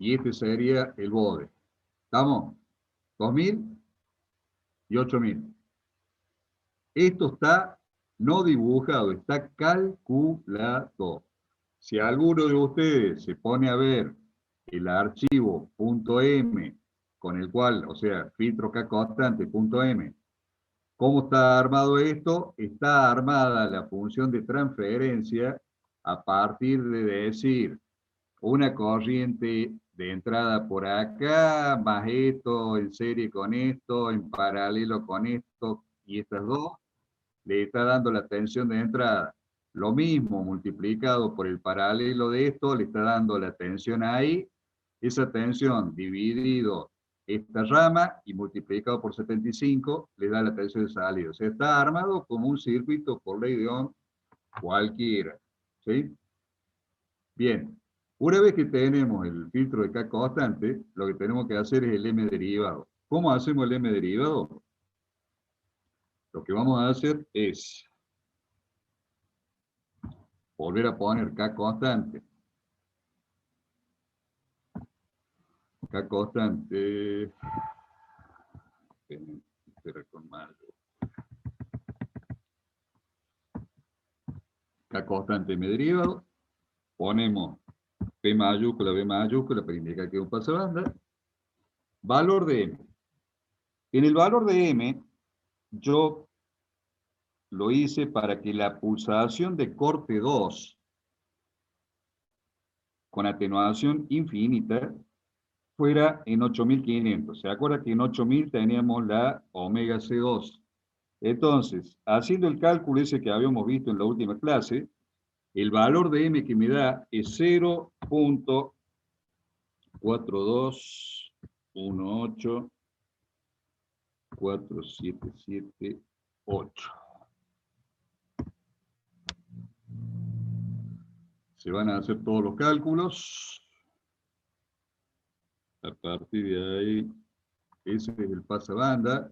y este sería el bode. ¿Estamos? 2000 y 8000. Esto está no dibujado, está calculado. Si alguno de ustedes se pone a ver el archivo .m con el cual, o sea, filtro K constante .m, ¿cómo está armado esto? Está armada la función de transferencia a partir de decir una corriente de entrada por acá, más esto, en serie con esto, en paralelo con esto, y estas dos, le está dando la tensión de entrada. Lo mismo multiplicado por el paralelo de esto, le está dando la tensión ahí, esa tensión dividido esta rama y multiplicado por 75 le da la tensión de salida. O sea, está armado como un circuito por ley de Ohm cualquiera. ¿Sí? Bien, una vez que tenemos el filtro de K constante, lo que tenemos que hacer es el M derivado. ¿Cómo hacemos el M derivado? Lo que vamos a hacer es volver a poner K constante. K constante. Espera con más. K constante M derivado. Ponemos P mayúscula, B mayúscula para indicar que es un pasabanda. Valor de M. En el valor de M, yo lo hice para que la pulsación de corte 2 con atenuación infinita fuera en 8500. ¿Se acuerda que en 8000 teníamos la omega C2? Entonces, haciendo el cálculo ese que habíamos visto en la última clase, el valor de M que me da es 0.421847778. Se van a hacer todos los cálculos. A partir de ahí, ese es el pasabanda.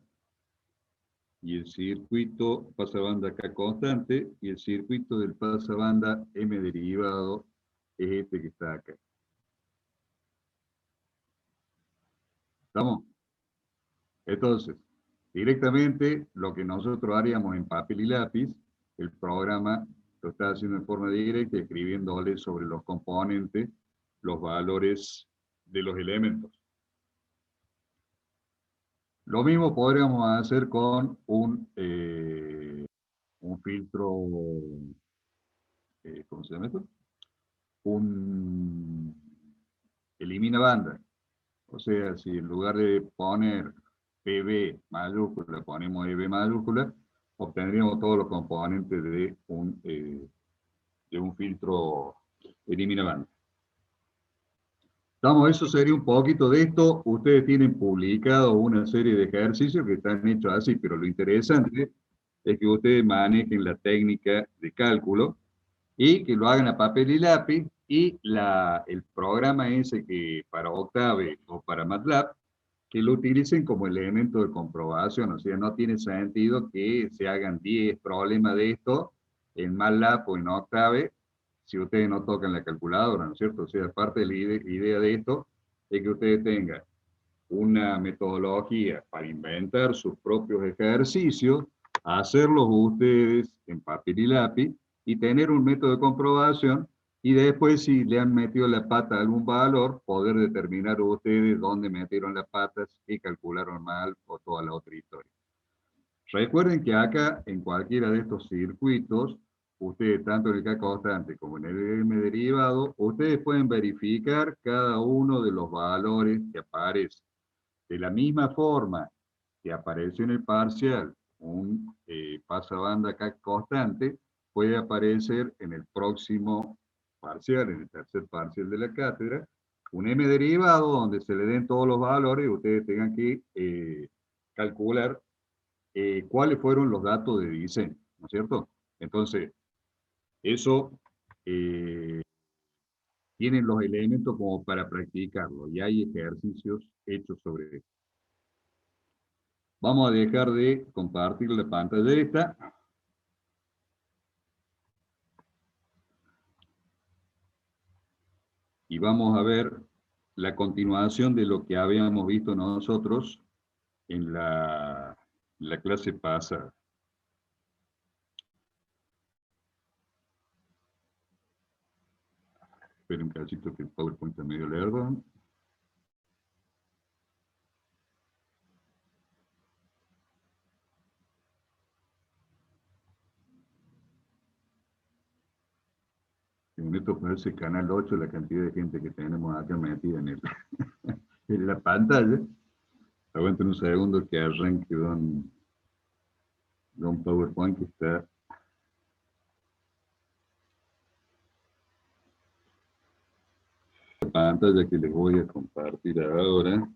Y el circuito pasabanda K constante, y el circuito del pasabanda M derivado es este que está acá. ¿Estamos? Entonces, directamente lo que nosotros haríamos en papel y lápiz, el programa lo está haciendo en forma directa, escribiéndole sobre los componentes los valores de los elementos. Lo mismo podríamos hacer con un filtro, ¿cómo se llama esto? Un elimina banda. O sea, si en lugar de poner PB mayúscula, ponemos EB mayúscula, obtendríamos todos los componentes de un filtro elimina banda. Estamos, eso sería un poquito de esto. Ustedes tienen publicado una serie de ejercicios que están hechos así, pero lo interesante es que ustedes manejen la técnica de cálculo y que lo hagan a papel y lápiz, y el programa ese que para Octave o para MATLAB, que lo utilicen como elemento de comprobación. O sea, no tiene sentido que se hagan 10 problemas de esto en MATLAB o en Octave si ustedes no tocan la calculadora, ¿no es cierto? O sea, parte de la idea de esto es que ustedes tengan una metodología para inventar sus propios ejercicios, hacerlos ustedes en papel y lápiz y tener un método de comprobación, y después si le han metido la pata a algún valor, poder determinar ustedes dónde metieron las patas, qué calcularon mal o toda la otra historia. Recuerden que acá, en cualquiera de estos circuitos, ustedes, tanto en el K constante como en el M derivado, ustedes pueden verificar cada uno de los valores que aparecen. De la misma forma que apareció en el parcial un pasabanda K constante, puede aparecer en el próximo parcial, en el tercer parcial de la cátedra, un M derivado donde se le den todos los valores y ustedes tengan que calcular cuáles fueron los datos de diseño, ¿no es cierto? Entonces, eso tienen los elementos como para practicarlo, y hay ejercicios hechos sobre eso. Vamos a dejar de compartir la pantalla esta. Y vamos a ver la continuación de lo que habíamos visto nosotros en la clase pasada. Esperen un cachito que el PowerPoint está medio lerdo. En esto parece Canal 8 la cantidad de gente que tenemos acá metida en la pantalla. Aguanten un segundo que arranque don PowerPoint que está... La pantalla que les voy a compartir ahora.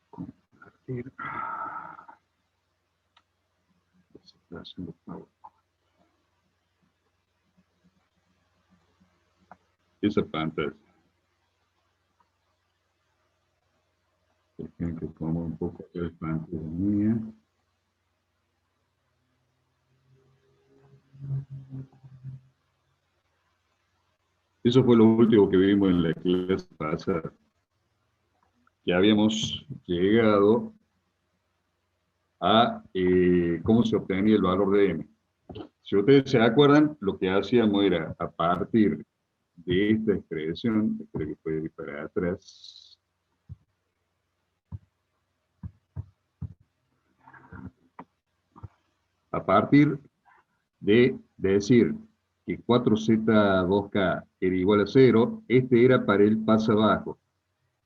Compartir. Esa pantalla. Dejen que ponga un poco de pantalla mía. Eso fue lo último que vimos en la clase pasada. Que habíamos llegado a cómo se obtenía el valor de m. Si ustedes se acuerdan, lo que hacíamos era, a partir de esta expresión, espero que pueda ir para atrás, a partir de decir que 4z2k era igual a 0, este era para el pasa bajo.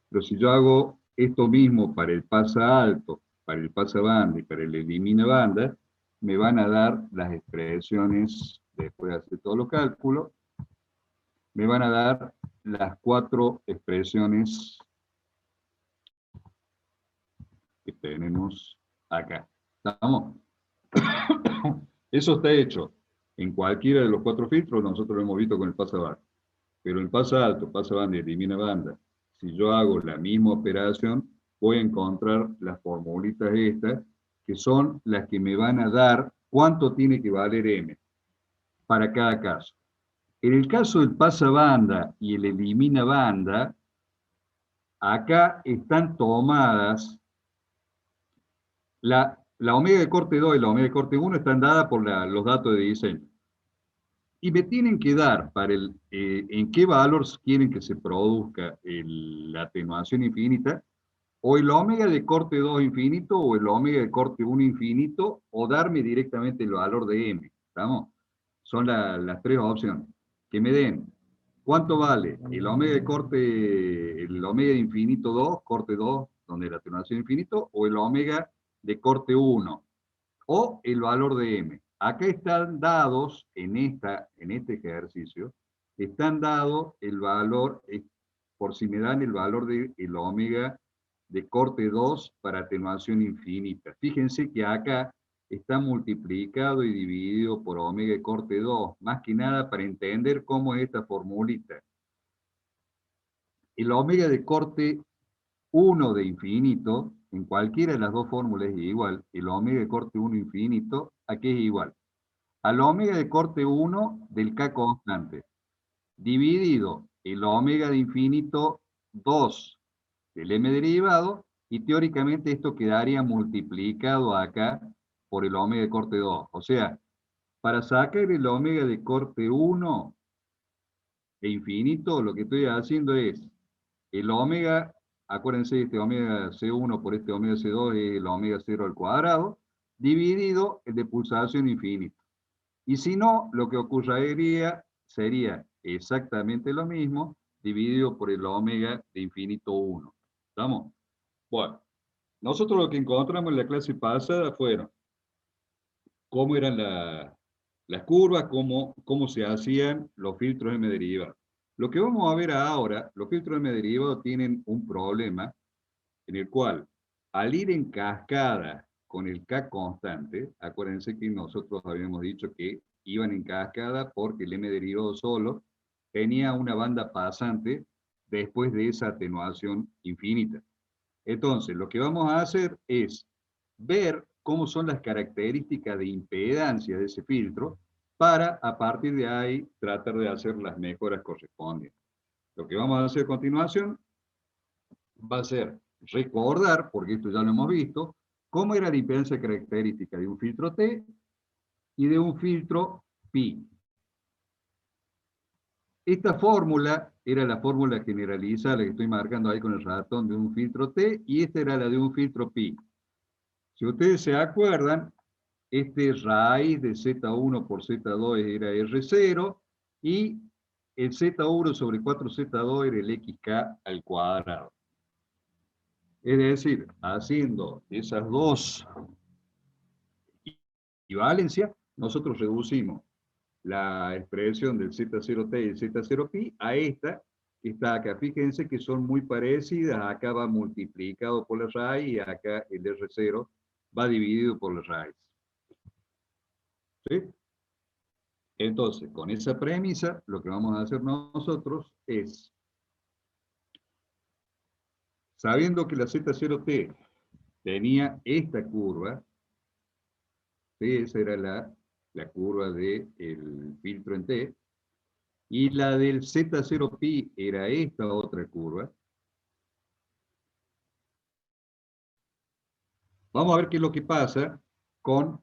Pero si yo hago esto mismo para el pasa alto, para el pasa banda y para el elimina banda, me van a dar las expresiones, después de hacer todos los cálculos, me van a dar las 4 expresiones que tenemos acá. ¿Estamos? Eso está hecho en cualquiera de los 4 filtros, nosotros lo hemos visto con el pasa bajo. Pero el pasa alto, pasa banda y elimina banda, si yo hago la misma operación, voy a encontrar las formulitas estas, que son las que me van a dar cuánto tiene que valer m para cada caso. En el caso del pasa banda y el elimina banda, acá están tomadas la omega de corte 2 y la omega de corte 1 están dadas por los datos de diseño. Y me tienen que dar para en qué valor quieren que se produzca la atenuación infinita, o el omega de corte 2 infinito, o el omega de corte 1 infinito, o darme directamente el valor de m. ¿Estamos? Son las 3 opciones. Que me den cuánto vale el omega de infinito 2, corte 2, donde la atenuación infinito, o el omega de corte 1, o el valor de m. Acá están dados, en este ejercicio, están dados el valor, por si me dan el valor del omega de corte 2 para atenuación infinita. Fíjense que acá está multiplicado y dividido por omega de corte 2, más que nada para entender cómo es esta formulita. El omega de corte 1 de infinito, en cualquiera de las dos fórmulas es igual, el omega de corte 1 infinito, aquí es igual, al omega de corte 1 del k constante, dividido el omega de infinito 2 del m derivado, y teóricamente esto quedaría multiplicado acá por el omega de corte 2. O sea, para sacar el omega de corte 1 de infinito, lo que estoy haciendo es el omega, acuérdense, este omega C1 por este omega C2 es el omega 0 al cuadrado, dividido el de pulsación infinito. Y si no, lo que ocurriría sería exactamente lo mismo, dividido por el omega de infinito 1. ¿Estamos? Bueno, nosotros lo que encontramos en la clase pasada fueron cómo eran las curvas, cómo se hacían los filtros M derivados. Lo que vamos a ver ahora, los filtros M derivados tienen un problema en el cual, al ir en cascada con el K constante, acuérdense que nosotros habíamos dicho que iban en cascada porque el M derivado solo tenía una banda pasante después de esa atenuación infinita. Entonces, lo que vamos a hacer es ver cómo son las características de impedancia de ese filtro para a partir de ahí tratar de hacer las mejoras correspondientes. Lo que vamos a hacer a continuación va a ser recordar, porque esto ya lo hemos visto, cómo era la impedancia característica de un filtro T y de un filtro pi. Esta fórmula era la fórmula generalizada, la que estoy marcando ahí con el ratón, de un filtro T, y esta era la de un filtro pi. Si ustedes se acuerdan, este raíz de Z1 por Z2 era R0, y el Z1 sobre 4Z2 era el XK al cuadrado. Es decir, haciendo esas dos equivalencias, nosotros reducimos la expresión del Z0T y el Z0Pi a esta que está acá. Fíjense que son muy parecidas. Acá va multiplicado por la raíz y acá el R0 va dividido por la raíz. ¿Sí? Entonces, con esa premisa, lo que vamos a hacer nosotros es, sabiendo que la Z0T tenía esta curva, ¿sí? Esa era la curva del filtro en T, y la del Z0Pi era esta otra curva. Vamos a ver qué es lo que pasa con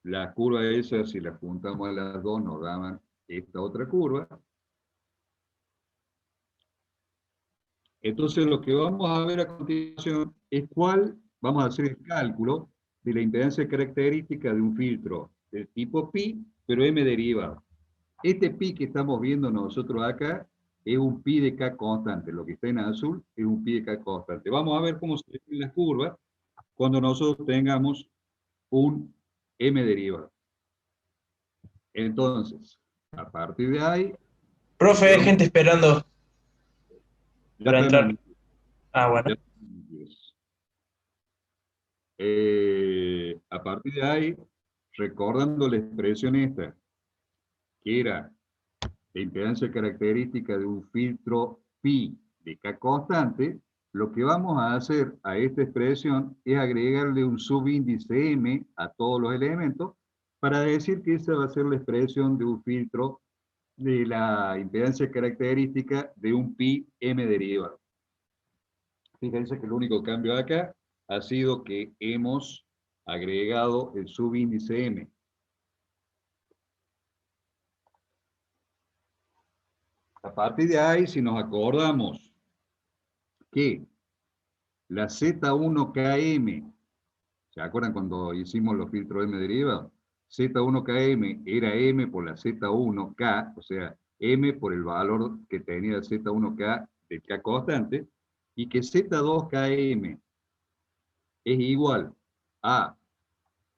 la curva esa. Si la juntamos a las dos nos daban esta otra curva. Entonces lo que vamos a ver a continuación es cuál, vamos a hacer el cálculo de la impedancia característica de un filtro del tipo pi, pero m derivado. Este pi que estamos viendo nosotros acá es un pi de k constante. Lo que está en azul es un pi de k constante. Vamos a ver cómo se ven las curvas cuando nosotros tengamos un m derivado. Entonces, a partir de ahí, Profe, hay gente esperando ya para entrar. tenemos, Ah, ya bueno. tenemos. A partir de ahí, recordando la expresión esta, que era la impedancia característica de un filtro pi de k constante, lo que vamos a hacer a esta expresión es agregarle un subíndice m a todos los elementos para decir que esa va a ser la expresión de un filtro de la impedancia característica de un pi m derivado. Fíjense que el único cambio acá ha sido que hemos agregado el subíndice m. A partir de ahí, si nos acordamos que la Z1KM, ¿se acuerdan cuando hicimos los filtros M derivados? Z1KM era M por la Z1K, o sea, M por el valor que tenía Z1K del K constante, y que Z2KM es igual a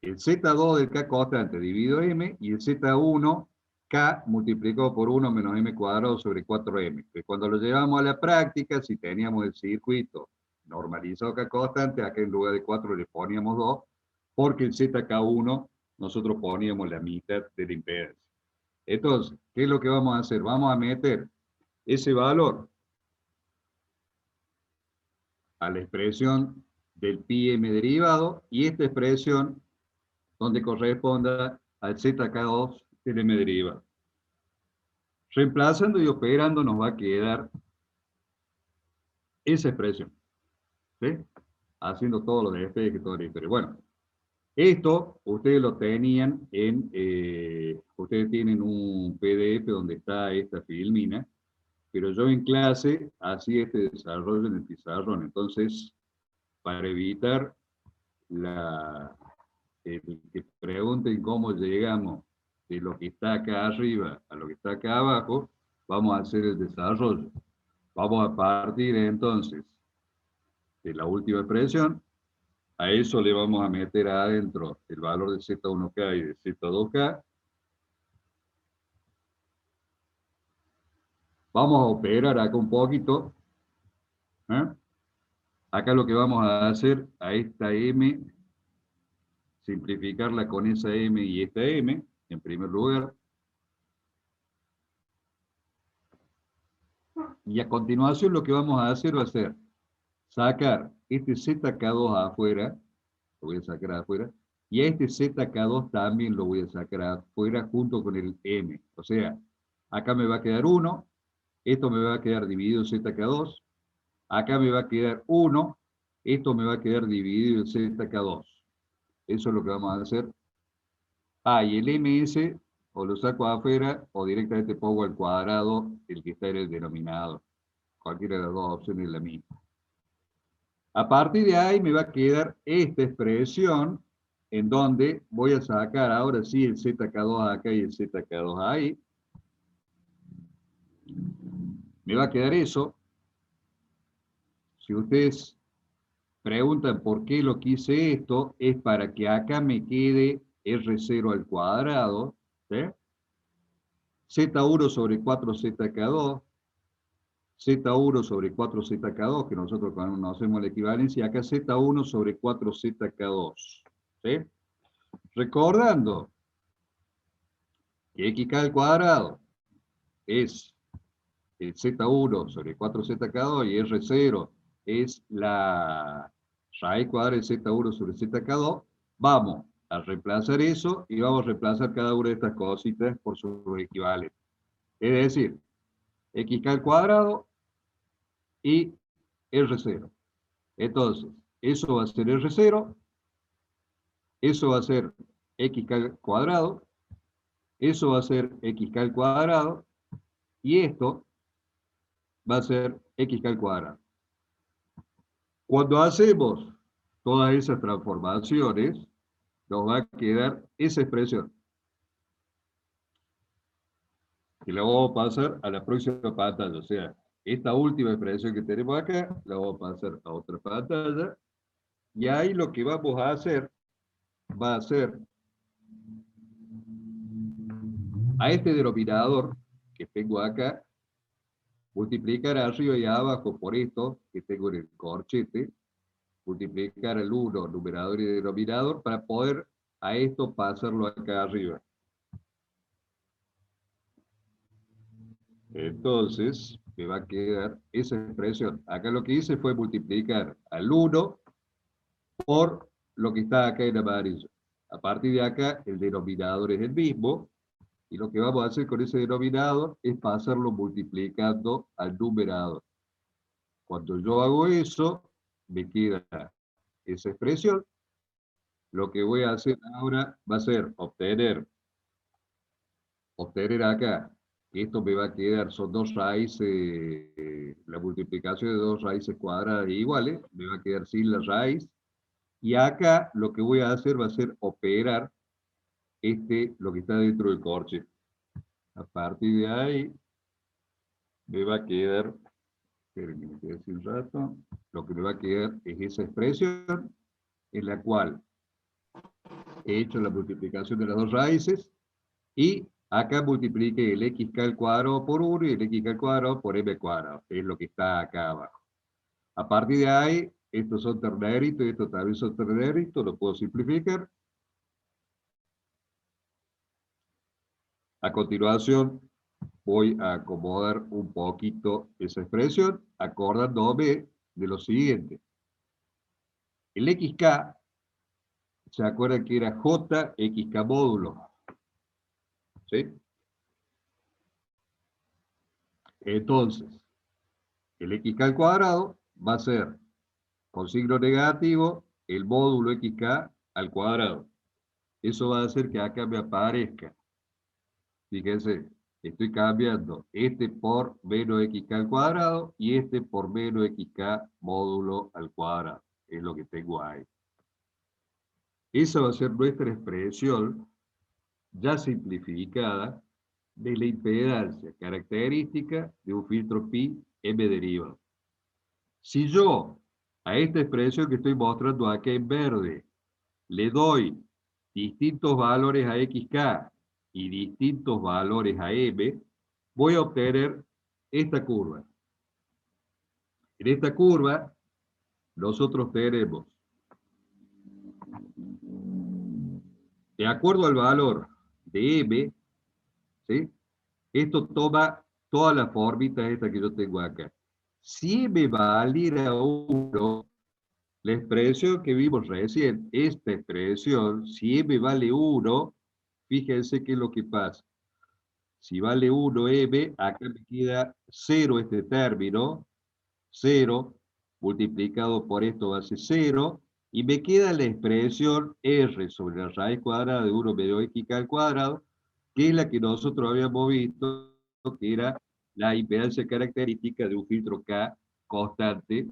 el Z2 del K constante dividido M y el Z1K multiplicado por 1 menos M cuadrado sobre 4M. Que cuando lo llevamos a la práctica, si teníamos el circuito normalizado K constante, acá en lugar de 4 le poníamos 2, porque el ZK1 nosotros poníamos la mitad de la impedancia. Entonces, ¿qué es lo que vamos a hacer? Vamos a meter ese valor a la expresión del pi m derivado y esta expresión donde corresponda al ZK2 del m derivado. Reemplazando y operando nos va a quedar esa expresión, ¿sí? Haciendo todo lo de f, todo lo de. Bueno, esto ustedes lo tenían en, ustedes tienen un PDF donde está esta filmina, pero yo en clase hacía este desarrollo en el pizarrón. Entonces, para evitar que pregunten cómo llegamos de lo que está acá arriba a lo que está acá abajo, vamos a hacer el desarrollo. Vamos a partir entonces de la última expresión. A eso le vamos a meter adentro el valor de Z1K y de Z2K. Vamos a operar acá un poquito. ¿Eh? Acá lo que vamos a hacer a esta M, simplificarla con esa M y esta M, en primer lugar. Y a continuación lo que vamos a hacer va a ser sacar este ZK2 afuera, lo voy a sacar afuera, Y a este ZK2 también lo voy a sacar afuera junto con el M. O sea, acá me va a quedar 1, esto me va a quedar dividido ZK2, acá me va a quedar 1, esto me va a quedar dividido en ZK2. Eso es lo que vamos a hacer. Y el MS o lo saco afuera o directamente pongo al cuadrado el que está en el denominador. Cualquiera de las dos opciones es la misma. A partir de ahí me va a quedar esta expresión en donde voy a sacar ahora sí el ZK2 acá y el ZK2 ahí. Me va a quedar eso. Si ustedes preguntan por qué lo quise esto, es para que acá me quede R0 al cuadrado, ¿sí? Z1 sobre 4ZK2, Z1 sobre 4ZK2, que nosotros conocemos la equivalencia, acá Z1 sobre 4ZK2. ¿Sí? Recordando que xk al cuadrado es el Z1 sobre 4ZK2 y R0 es la raíz cuadrada de Z1 sobre ZK2, vamos a reemplazar eso y vamos a reemplazar cada una de estas cositas por su equivalente. Es decir, xk al cuadrado y R0. Entonces, eso va a ser R0, eso va a ser xk al cuadrado, eso va a ser xk al cuadrado, y esto va a ser xk al cuadrado. Cuando hacemos todas esas transformaciones, nos va a quedar esa expresión. Y la vamos a pasar a la próxima pantalla. O sea, esta última expresión que tenemos acá, la vamos a pasar a otra pantalla. Y ahí lo que vamos a hacer, va a ser a este denominador que tengo acá, multiplicar arriba y abajo por esto que tengo en el corchete, multiplicar el 1, numerador y denominador, para poder a esto pasarlo acá arriba. Entonces, me va a quedar esa expresión. Acá lo que hice fue multiplicar al 1 por lo que está acá en amarillo. A partir de acá, el denominador es el mismo, y lo que vamos a hacer con ese denominador es pasarlo multiplicando al numerador. Cuando yo hago eso, me queda esa expresión. Lo que voy a hacer ahora va a ser obtener acá. Esto me va a quedar, son dos raíces, la multiplicación de dos raíces cuadradas iguales, me va a quedar sin la raíz. Y acá lo que voy a hacer va a ser operar lo que está dentro del corche. A partir de ahí, me va a quedar, esperen que me quede así un rato, lo que me va a quedar es esa expresión en la cual he hecho la multiplicación de las dos raíces, y acá multiplique el xk al cuadrado por 1 y el xk al cuadrado por m cuadrado, que es lo que está acá abajo. A partir de ahí, estos son terneritos y estos también son terneritos, lo puedo simplificar. A continuación, voy a acomodar un poquito esa expresión, acordándome de lo siguiente. El xk, ¿se acuerdan que era j xk módulo? ¿Sí? Entonces, el xk al cuadrado va a ser, con signo negativo, el módulo xk al cuadrado. Eso va a hacer que acá me aparezca. Fíjense, estoy cambiando este por menos xk al cuadrado y este por menos xk módulo al cuadrado. Es lo que tengo ahí. Esa va a ser nuestra expresión ya simplificada de la impedancia característica de un filtro pi m derivado. Si yo a esta expresión que estoy mostrando acá en verde le doy distintos valores a xk y distintos valores a m, voy a obtener esta curva. En esta curva, nosotros tenemos, de acuerdo al valor de m, ¿sí? Esto toma toda la formita esta que yo tengo acá. Si m valiera 1, La expresión que vimos recién, esta expresión, si m vale 1, fíjense qué es lo que pasa. Si vale 1 m, acá me queda 0 este término, 0, multiplicado por esto va a ser 0, y me queda la expresión r sobre la raíz cuadrada de 1 menos x al cuadrado, que es la que nosotros habíamos visto, que era la impedancia característica de un filtro K constante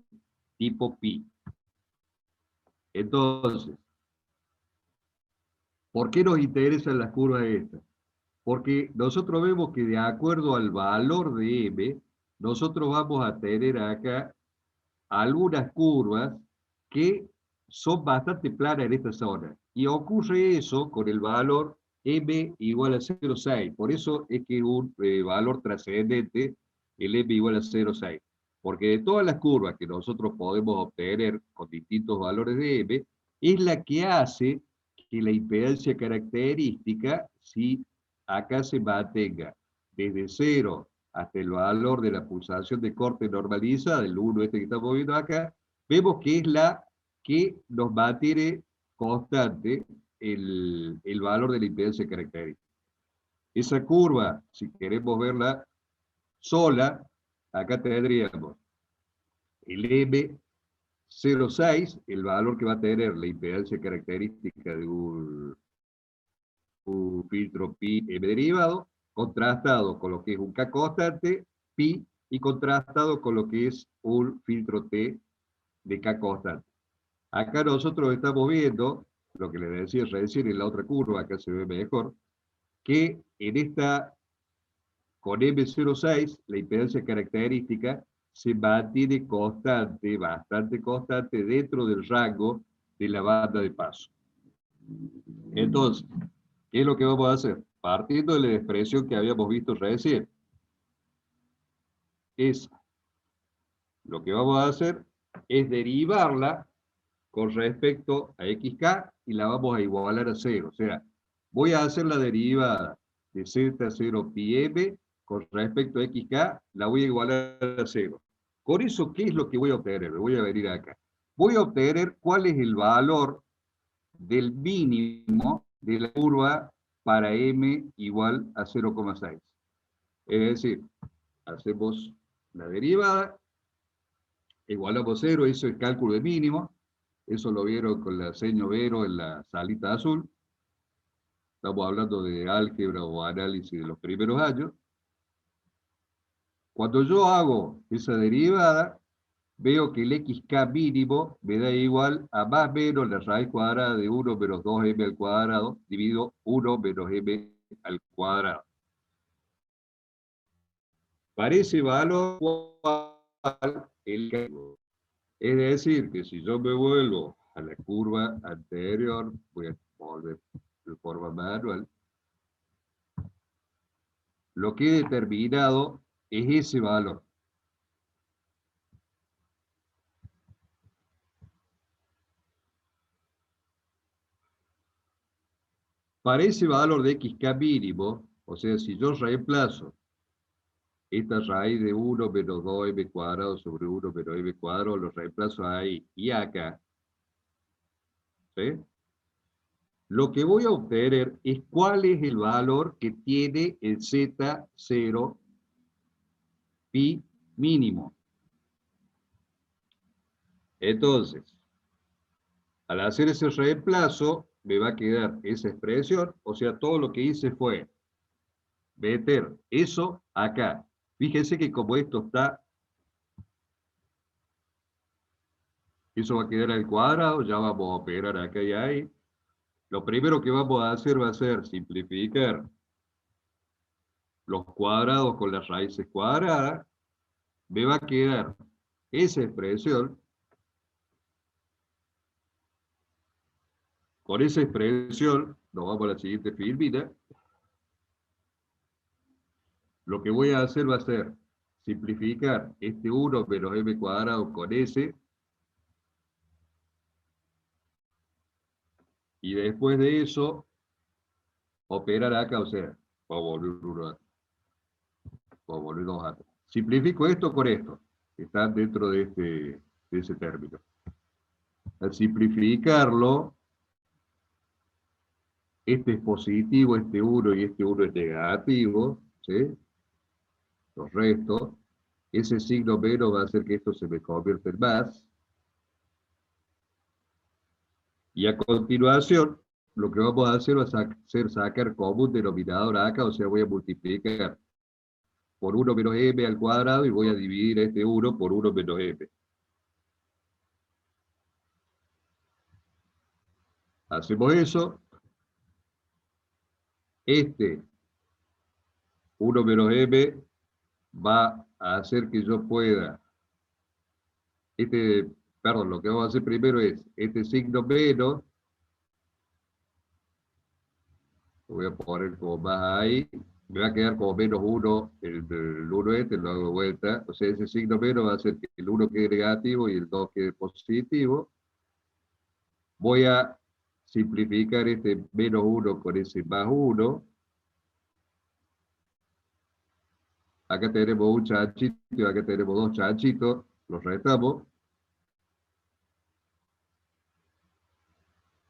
tipo pi. Entonces, ¿por qué nos interesan las curvas estas? Porque nosotros vemos que de acuerdo al valor de m, nosotros vamos a tener acá algunas curvas que son bastante planas en esta zona. Y ocurre eso con el valor m igual a 0,6. Por eso es que un valor trascendente, el m igual a 0,6. Porque de todas las curvas que nosotros podemos obtener con distintos valores de m, es la que hace que la impedancia característica, si acá se mantenga desde 0 hasta el valor de la pulsación de corte normalizada, el 1 este que estamos viendo acá, vemos que es la que nos mantiene constante el valor de la impedancia característica. Esa curva, si queremos verla sola, acá tendríamos el M06, el valor que va a tener la impedancia característica de un filtro pi m derivado, contrastado con lo que es un K constante, pi, y contrastado con lo que es un filtro T de K constante. Acá nosotros estamos viendo, lo que les decía recién en la otra curva, acá se ve mejor, que en esta, con M06, la impedancia característica se mantiene constante, bastante constante, dentro del rango de la banda de paso. Entonces, ¿qué es lo que vamos a hacer? Partiendo de la expresión que habíamos visto recién, lo que vamos a hacer es derivarla con respecto a xk y la vamos a igualar a 0. O sea, voy a hacer la derivada de z0 pi m con respecto a xk, la voy a igualar a 0. Con eso, ¿qué es lo que voy a obtener? Me voy a venir acá. Voy a obtener cuál es el valor del mínimo de la curva para m igual a 0,6. Es decir, hacemos la derivada, igualamos 0, eso es cálculo de mínimo, eso lo vieron con la seño Vero en la salita azul, estamos hablando de álgebra o análisis de los primeros años. Cuando yo hago esa derivada, veo que el xk mínimo me da igual a más o menos la raíz cuadrada de 1 menos 2m al cuadrado, dividido 1 menos m al cuadrado. Para ese valor, el cálculo. Es decir, que si yo me vuelvo a la curva anterior, voy a volver de forma manual, lo que he determinado es ese valor. Para ese valor de xk mínimo, o sea, si yo reemplazo esta raíz de 1 menos 2m cuadrado sobre 1 menos m cuadrado, lo reemplazo ahí y acá, ¿sí? Lo que voy a obtener es cuál es el valor que tiene el Z0 pi mínimo. Entonces, al hacer ese reemplazo, me va a quedar esa expresión, o sea, todo lo que hice fue meter eso acá. Fíjense que como esto está, eso va a quedar al cuadrado, ya vamos a operar acá y ahí. Lo primero que vamos a hacer va a ser simplificar los cuadrados con las raíces cuadradas. Me va a quedar esa expresión. Con esa expresión, nos vamos a la siguiente filmina. Lo que voy a hacer va a ser simplificar este 1 menos m cuadrado con s, y después de eso, operar acá, o sea, vamos a volver 1 acá, vamos a volver 2 acá. Simplifico esto con esto, que está dentro de ese término. Al simplificarlo, este es positivo, este 1 y este 1 es negativo, ¿sí? Los restos. Ese signo menos va a hacer que esto se me convierta en más. Y a continuación, lo que vamos a hacer va a ser sacar común denominador acá, o sea, voy a multiplicar por 1 menos m al cuadrado y voy a dividir este 1 por 1 menos m. Hacemos eso. Este 1 menos m va a hacer que yo pueda, perdón, lo que vamos a hacer primero es, este signo menos, lo voy a poner como más ahí, me va a quedar como menos 1, el 1 este, lo hago de vuelta, o sea, ese signo menos va a hacer que el 1 quede negativo y el 2 quede positivo. Voy a simplificar este menos 1 con ese más 1. Acá tenemos un chanchito y acá tenemos dos chanchitos, los restamos.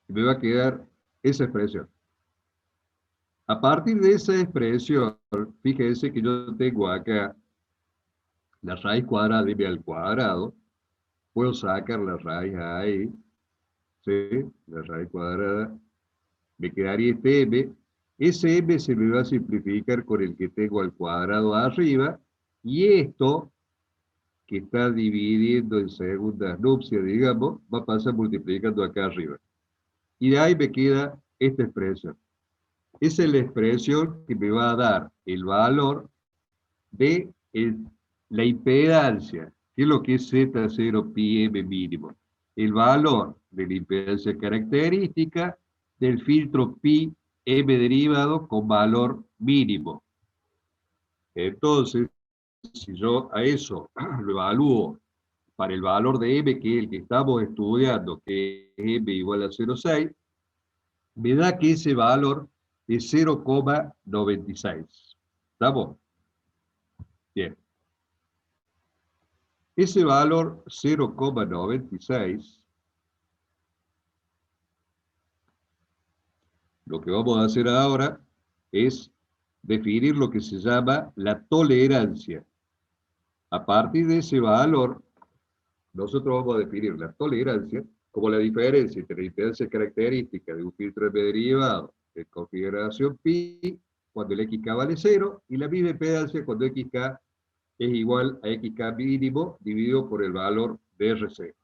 Y me va a quedar esa expresión. A partir de esa expresión, fíjense que yo tengo acá la raíz cuadrada de m al cuadrado. Puedo sacar la raíz ahí, ¿sí? La raíz cuadrada. Me quedaría este m. Ese m se me va a simplificar con el que tengo al cuadrado arriba. Y esto, que está dividiendo en segundas nupcias, digamos, va a pasar multiplicando acá arriba. Y de ahí me queda esta expresión. Esa es la expresión que me va a dar el valor de la impedancia, que es lo que es Z0 pi m mínimo. El valor de la impedancia característica del filtro pi m derivado con valor mínimo. Entonces, si yo a eso lo evalúo para el valor de m, que es el que estamos estudiando, que es m igual a 0,6, me da que ese valor es 0,96. ¿Estamos? Bien. Ese valor 0,96, lo que vamos a hacer ahora es definir lo que se llama la tolerancia. A partir de ese valor, nosotros vamos a definir la tolerancia como la diferencia entre la impedancia característica de un filtro M derivado de configuración pi cuando el xk vale 0 y la misma impedancia cuando xk es igual a xk mínimo dividido por el valor de R0.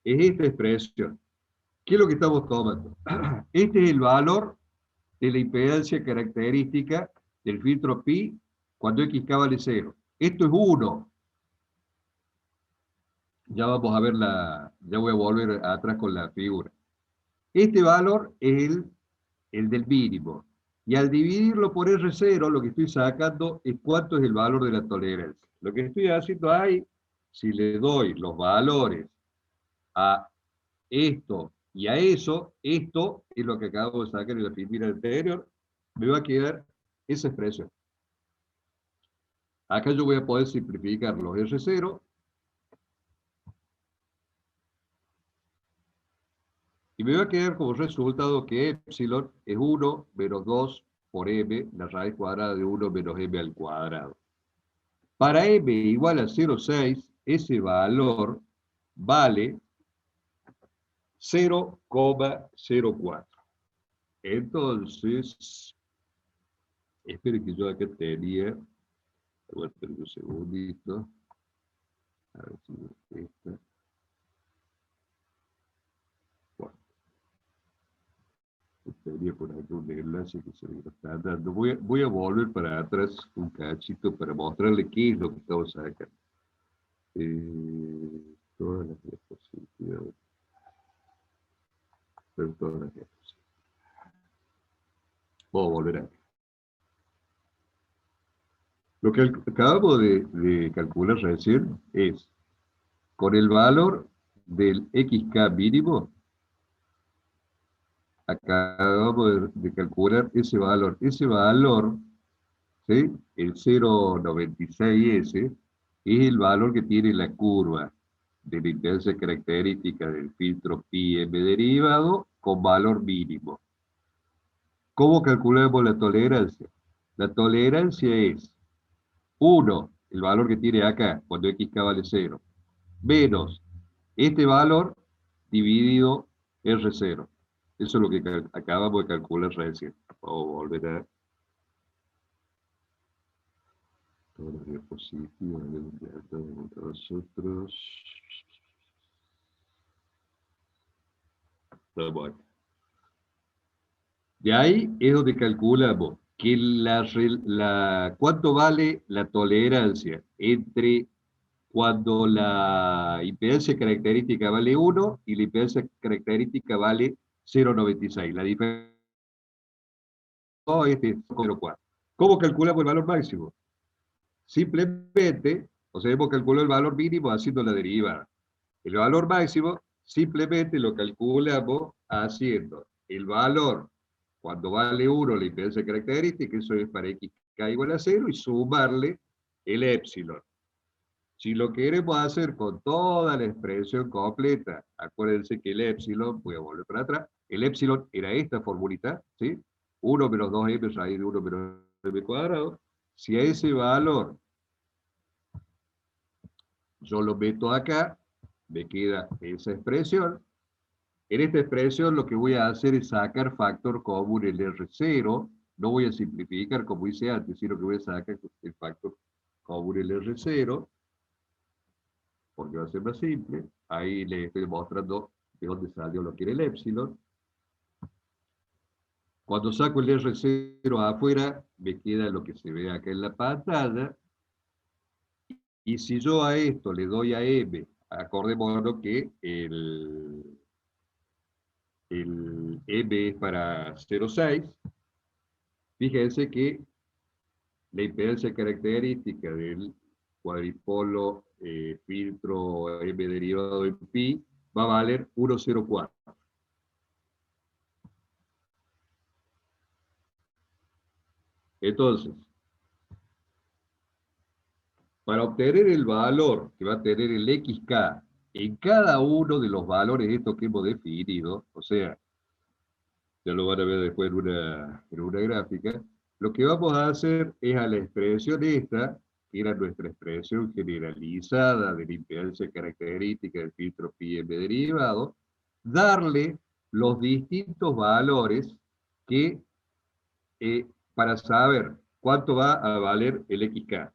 Es esta expresión. ¿Qué es lo que estamos tomando? Este es el valor de la impedancia característica del filtro pi cuando xk vale 0. Esto es 1. Ya vamos a ver ya voy a volver atrás con la figura. Este valor es el del mínimo. Y al dividirlo por R0, lo que estoy sacando es cuánto es el valor de la tolerancia. Lo que estoy haciendo ahí, si le doy los valores a esto y a eso, esto es lo que acabo de sacar en la figura anterior, me va a quedar esa expresión. Acá yo voy a poder simplificar los R0 y me va a quedar como resultado que epsilon es 1 menos 2 por m, la raíz cuadrada de 1 menos m al cuadrado. Para m igual a 0,6, ese valor vale 0,04. Entonces, espere que yo acá tenía, voy a tener un segundito, a ver si esta. Bueno, tenía por aquí un enlace que se me está dando. Voy a volver para atrás un cachito para mostrarle qué es lo que estamos sacando. Todas las diapositivas. Todas las diapositivas. Vamos a volver aquí. Lo que acabamos de calcular recién es, con el valor del xk mínimo, acabamos de calcular ese valor. Ese valor, ¿sí? El 0,96S, es el valor que tiene la curva. de la impedancia característica del filtro pi m derivado con valor mínimo. ¿Cómo calculamos la tolerancia? La tolerancia es 1, el valor que tiene acá, cuando xk vale 0, menos este valor dividido R0. Eso es lo que acabamos de calcular recién. Vamos a volver a todas las diapositivas de nosotros. Vamos acá. De ahí es donde calculamos que cuánto vale la tolerancia entre cuando la impedancia característica vale 1 y la impedancia característica vale 0,96. La diferencia es 0,4. ¿Cómo calculamos el valor máximo? Simplemente, o sea, hemos calculado el valor mínimo haciendo la derivada. El valor máximo simplemente lo calculamos haciendo el valor cuando vale 1 la impedancia característica, eso es para xk igual a 0, y sumarle el épsilon. Si lo queremos hacer con toda la expresión completa, acuérdense que el épsilon, voy a volver para atrás, el épsilon era esta formulita, ¿sí? 1 menos 2m raíz de 1 menos m cuadrado. Si a ese valor yo lo meto acá, me queda esa expresión. En esta expresión lo que voy a hacer es sacar factor común el R0, no voy a simplificar como hice antes, sino que voy a sacar el factor común el R0, porque va a ser más simple. Ahí les estoy mostrando de dónde salió lo que era el épsilon. Cuando saco el R0 afuera, me queda lo que se ve acá en la pantalla. Y si yo a esto le doy a M, acordémonos que el M es para 0,6, fíjense que la impedancia característica del cuadripolo filtro M derivado en pi va a valer 1,04. Entonces, para obtener el valor que va a tener el xk en cada uno de los valores estos que hemos definido, o sea, ya lo van a ver después en una gráfica, lo que vamos a hacer es a la expresión esta, que era nuestra expresión generalizada de la impedancia característica del filtro pi m derivado, darle los distintos valores que, para saber cuánto va a valer el xk.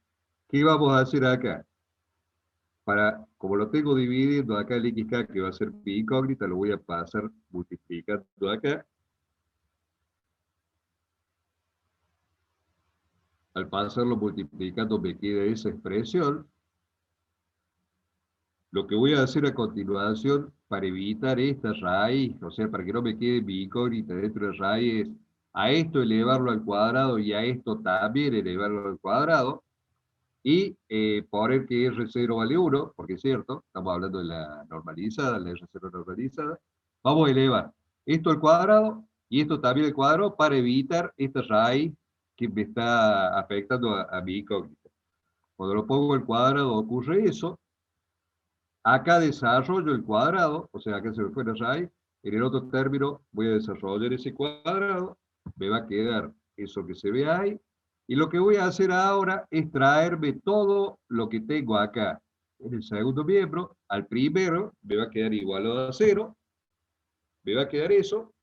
¿Qué vamos a hacer acá? Como lo tengo dividiendo acá el xk, que va a ser pi incógnita, lo voy a pasar multiplicando acá. Al pasarlo multiplicando me queda esa expresión. Lo que voy a hacer a continuación para evitar esta raíz, o sea, para que no me quede mi incógnita dentro de raíz, es a esto elevarlo al cuadrado y a esto también elevarlo al cuadrado, y poner que R0 vale 1, porque es cierto, estamos hablando de la normalizada, la R0 normalizada. Vamos a elevar esto al cuadrado y esto también al cuadrado para evitar esta raíz que me está afectando a mi incógnita. Cuando lo pongo al cuadrado ocurre eso. Acá desarrollo el cuadrado, o sea, acá se me fue la raíz. En el otro término voy a desarrollar ese cuadrado, me va a quedar eso que se ve ahí. Y lo que voy a hacer ahora es traerme todo lo que tengo acá en el segundo miembro, al primero, me va a quedar igualado a 0, me va a quedar eso,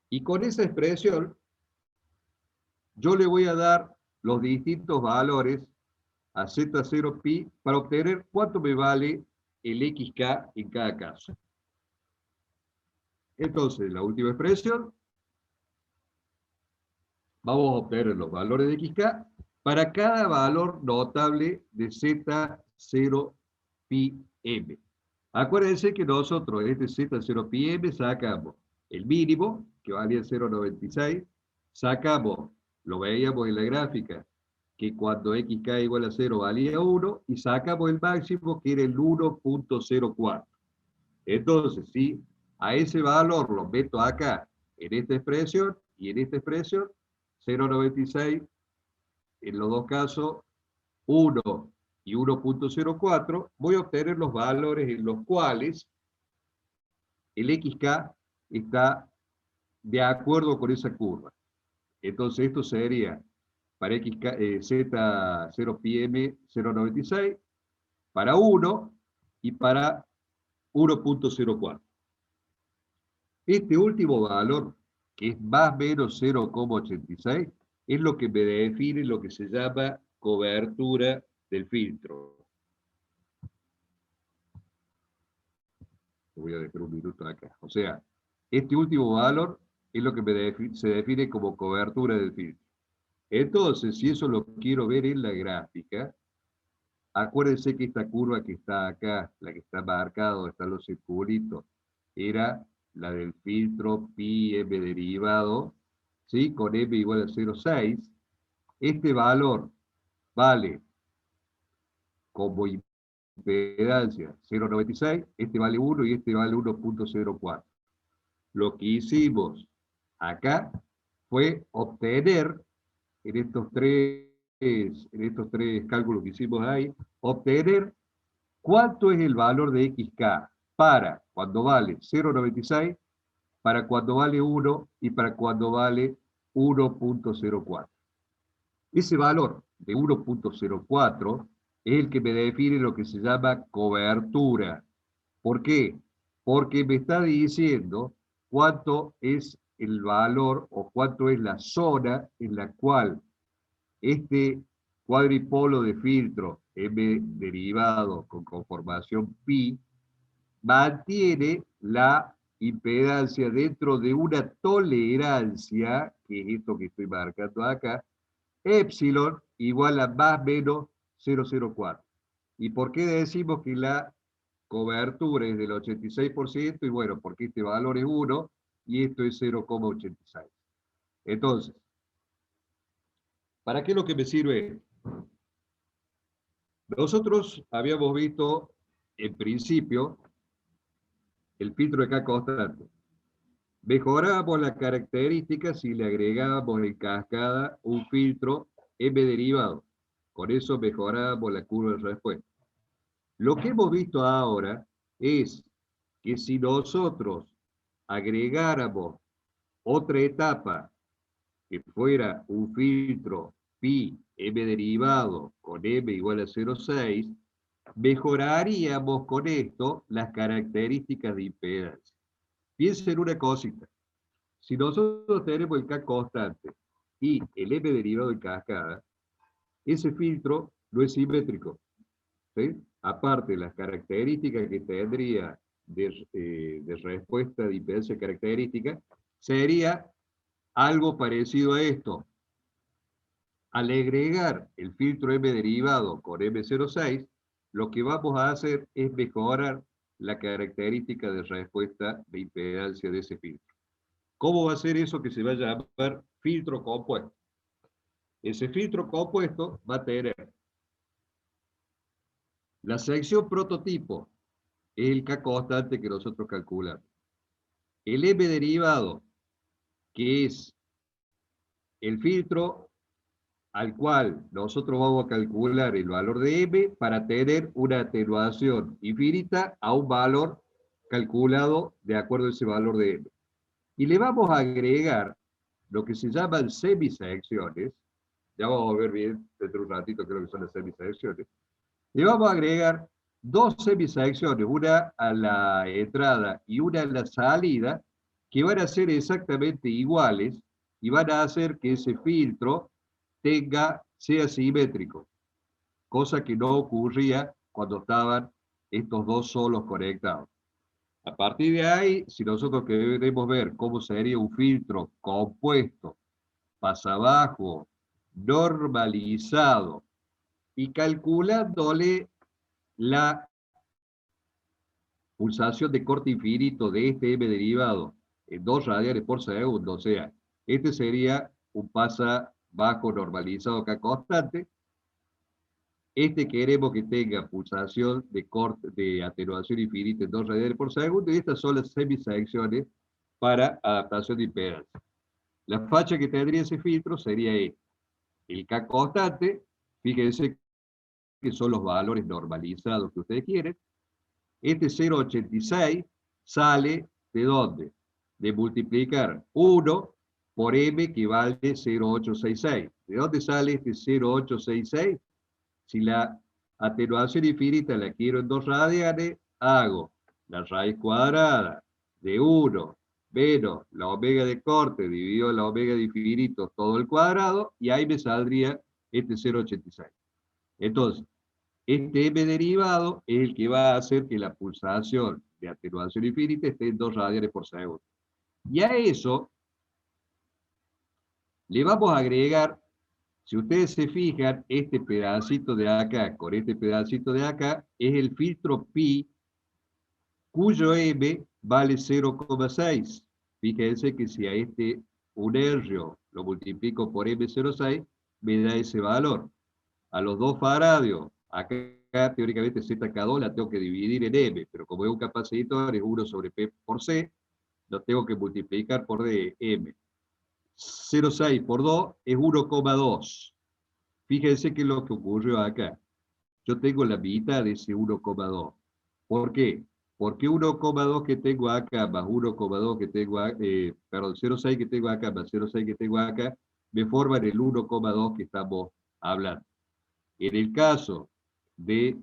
y con esa expresión yo le voy a dar los distintos valores a z0pi para obtener cuánto me vale el xk en cada caso. Entonces, la última expresión, vamos a obtener los valores de xk para cada valor notable de z0πm. Acuérdense que nosotros de este z0πm sacamos el mínimo, que valía 0,96, sacamos, lo veíamos en la gráfica, que cuando xk igual a 0 valía 1, y sacamos el máximo, que era el 1,04. Entonces, si a ese valor lo meto acá, en esta expresión, y en esta expresión, 0,96, en los dos casos, 1 y 1.04, voy a obtener los valores en los cuales el XK está de acuerdo con esa curva. Entonces esto sería para XK, Z0PM 0.96, para 1 y para 1.04. Este último valor, que es más o menos 0,86, es lo que me define lo que se llama cobertura del filtro. Voy a dejar un minuto acá. O sea, este último valor es lo que se define como cobertura del filtro. Entonces, si eso lo quiero ver en la gráfica, acuérdense que esta curva que está acá, la que está marcada, donde están los circulitos, era la del filtro pi m derivado, ¿sí? Con m igual a 0,6. Este valor vale como impedancia 0,96, este vale 1 y este vale 1.04. Lo que hicimos acá fue obtener en estos tres cálculos que hicimos ahí, obtener cuánto es el valor de XK para cuando vale 0,96, para cuando vale 1 y para cuando vale 1.04. Ese valor de 1.04 es el que me define lo que se llama cobertura. ¿Por qué? Porque me está diciendo cuánto es el valor o cuánto es la zona en la cual este cuadripolo de filtro M derivado con conformación pi mantiene la impedancia dentro de una tolerancia, que es esto que estoy marcando acá, epsilon igual a más o menos 0,04. ¿Y por qué decimos que la cobertura es del 86%? Y bueno, porque este valor es 1 y esto es 0,86. Entonces, ¿para qué es lo que me sirve? Nosotros habíamos visto, en principio, el filtro de K constante. Mejorábamos las características si le agregábamos en cascada un filtro M derivado. Con eso mejorábamos la curva de respuesta. Lo que hemos visto ahora es que si nosotros agregáramos otra etapa que fuera un filtro pi M derivado con M igual a 0,6, mejoraríamos con esto las características de impedancia. Piensen una cosita. Si nosotros tenemos el K constante y el M derivado en cascada, ese filtro no es simétrico, ¿sí? Aparte, las características que tendría de respuesta de impedancia característica, sería algo parecido a esto. Al agregar el filtro M derivado con M06, lo que vamos a hacer es mejorar la característica de respuesta de impedancia de ese filtro. ¿Cómo va a ser eso que se va a llamar filtro compuesto? Ese filtro compuesto va a tener la sección prototipo, es el K constante que nosotros calculamos. El M derivado, que es el filtro al cual nosotros vamos a calcular el valor de M para tener una atenuación infinita a un valor calculado de acuerdo a ese valor de M. Y le vamos a agregar lo que se llaman semisecciones, ya vamos a ver bien dentro de un ratito qué es lo que son las semisecciones, le vamos a agregar dos semisecciones, una a la entrada y una a la salida, que van a ser exactamente iguales y van a hacer que ese filtro sea simétrico, cosa que no ocurría cuando estaban estos dos solos conectados. A partir de ahí, si nosotros queremos ver cómo sería un filtro compuesto, pasabajo, normalizado, y calculándole la pulsación de corte infinito de este M derivado en 2 radianes por segundo, o sea, este sería un pasabajo normalizado K constante. Este queremos que tenga pulsación de atenuación infinita en 2 radianes por segundo, y estas son las semisecciones para adaptación de impedancia. La facha que tendría ese filtro sería esta. El K constante, fíjense que son los valores normalizados que ustedes quieren. Este 0,86 sale ¿de dónde? De multiplicar 1 por m que vale 0,866. ¿De dónde sale este 0,866? Si la atenuación infinita la quiero en 2 radianes, hago la raíz cuadrada de 1 menos la omega de corte dividido la omega de infinito todo el cuadrado, y ahí me saldría este 0,86. Entonces, este m derivado es el que va a hacer que la pulsación de atenuación infinita esté en 2 radianes por segundo. Y a eso le vamos a agregar, si ustedes se fijan, este pedacito de acá con este pedacito de acá es el filtro pi, cuyo m vale 0,6. Fíjense que si a este un hercio lo multiplico por m0,6, me da ese valor. A los 2 faradios, acá teóricamente ZK2 la tengo que dividir en m, pero como es un capacitor, es 1 sobre P por C, lo tengo que multiplicar por D, m. 0,6 por 2 es 1,2. Fíjense qué es lo que ocurrió acá. Yo tengo la mitad de ese 1,2. ¿Por qué? Porque 1,2 que tengo acá más 1,2 que tengo acá, perdón, 0,6 que tengo acá más 0,6 que tengo acá, me forman el 1,2 que estamos hablando. En el caso de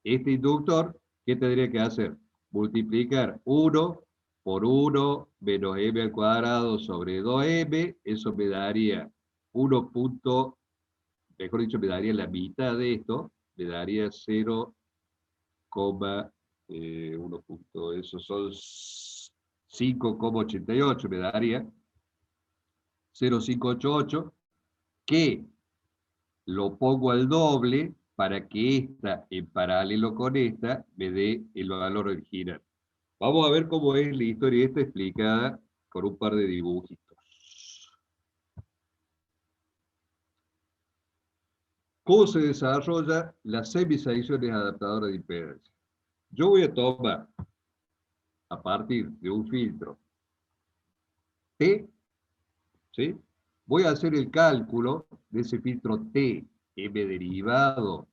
este inductor, ¿qué tendría que hacer? Multiplicar 1 por 1 menos m al cuadrado sobre 2m, eso me daría 1. Mejor dicho, me daría la mitad de esto, me daría 0,1 punto, eso son 5,88, me daría 0,588, que lo pongo al doble para que esta, en paralelo con esta, me dé el valor original. Vamos a ver cómo es la historia esta explicada con un par de dibujitos. ¿Cómo se desarrolla las semisecciones adaptadoras de impedancia? Yo voy a tomar, a partir de un filtro T, ¿sí? Voy a hacer el cálculo de ese filtro T, m derivado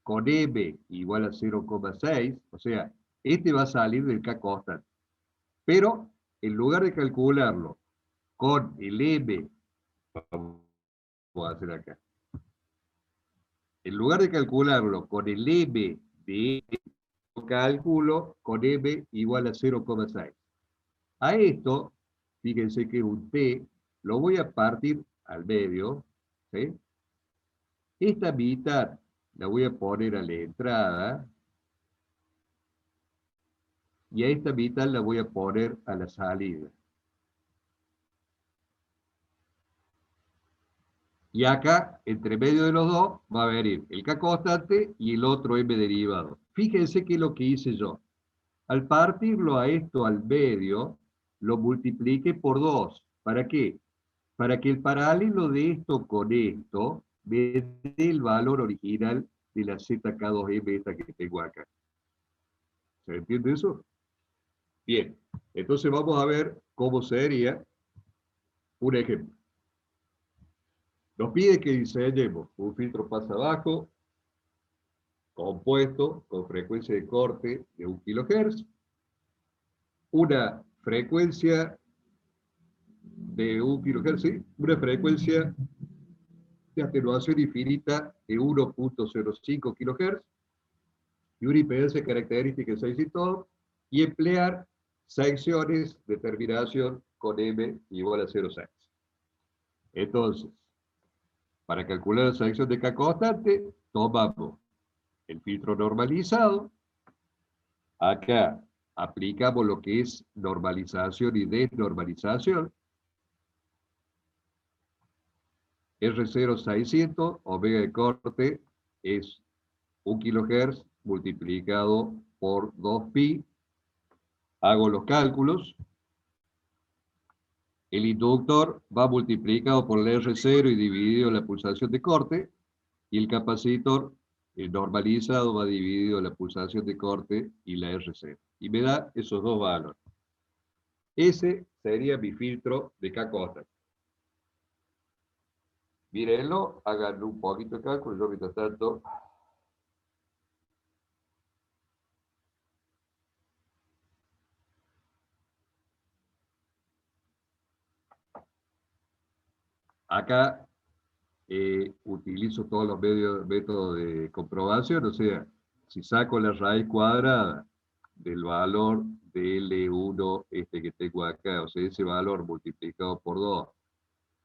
con m igual a 0,6, o sea, este va a salir del K constante. Pero, en lugar de calcularlo con el m, vamos a hacer acá, en lugar de calcularlo con el m de lo calculo con m igual a 0,6. A esto, fíjense que un t, lo voy a partir al medio, ¿sí? Esta mitad la voy a poner a la entrada, y a esta mitad la voy a poner a la salida. Y acá, entre medio de los dos, va a venir el K constante y el otro M derivado. Fíjense qué es lo que hice yo. Al partirlo a esto al medio, lo multipliqué por 2. ¿Para qué? Para que el paralelo de esto con esto me dé el valor original de la ZK2M esta que tengo acá. ¿Se entiende eso? Bien, entonces vamos a ver cómo sería un ejemplo. Nos pide que diseñemos un filtro pasa abajo compuesto con frecuencia de corte de 1 kHz, una frecuencia de 1 kHz, ¿sí? Una frecuencia de atenuación infinita de 1,05 kHz y una impedancia característica de 6 y todo, y emplear secciones de terminación con m igual a 0,6. Entonces, para calcular la sección de K constante, tomamos el filtro normalizado. Acá aplicamos lo que es normalización y desnormalización. R0,600, omega de corte es 1 kHz multiplicado por 2pi. Hago los cálculos. El inductor va multiplicado por el R0 y dividido la pulsación de corte. Y el capacitor, el normalizado, va dividido la pulsación de corte y la R0. Y me da esos dos valores. Ese sería mi filtro de K constante. Mírenlo, hagan un poquito de cálculo, yo mientras tanto Acá utilizo todos los métodos de comprobación, o sea, si saco la raíz cuadrada del valor de L1, este que tengo acá, o sea, ese valor multiplicado por 2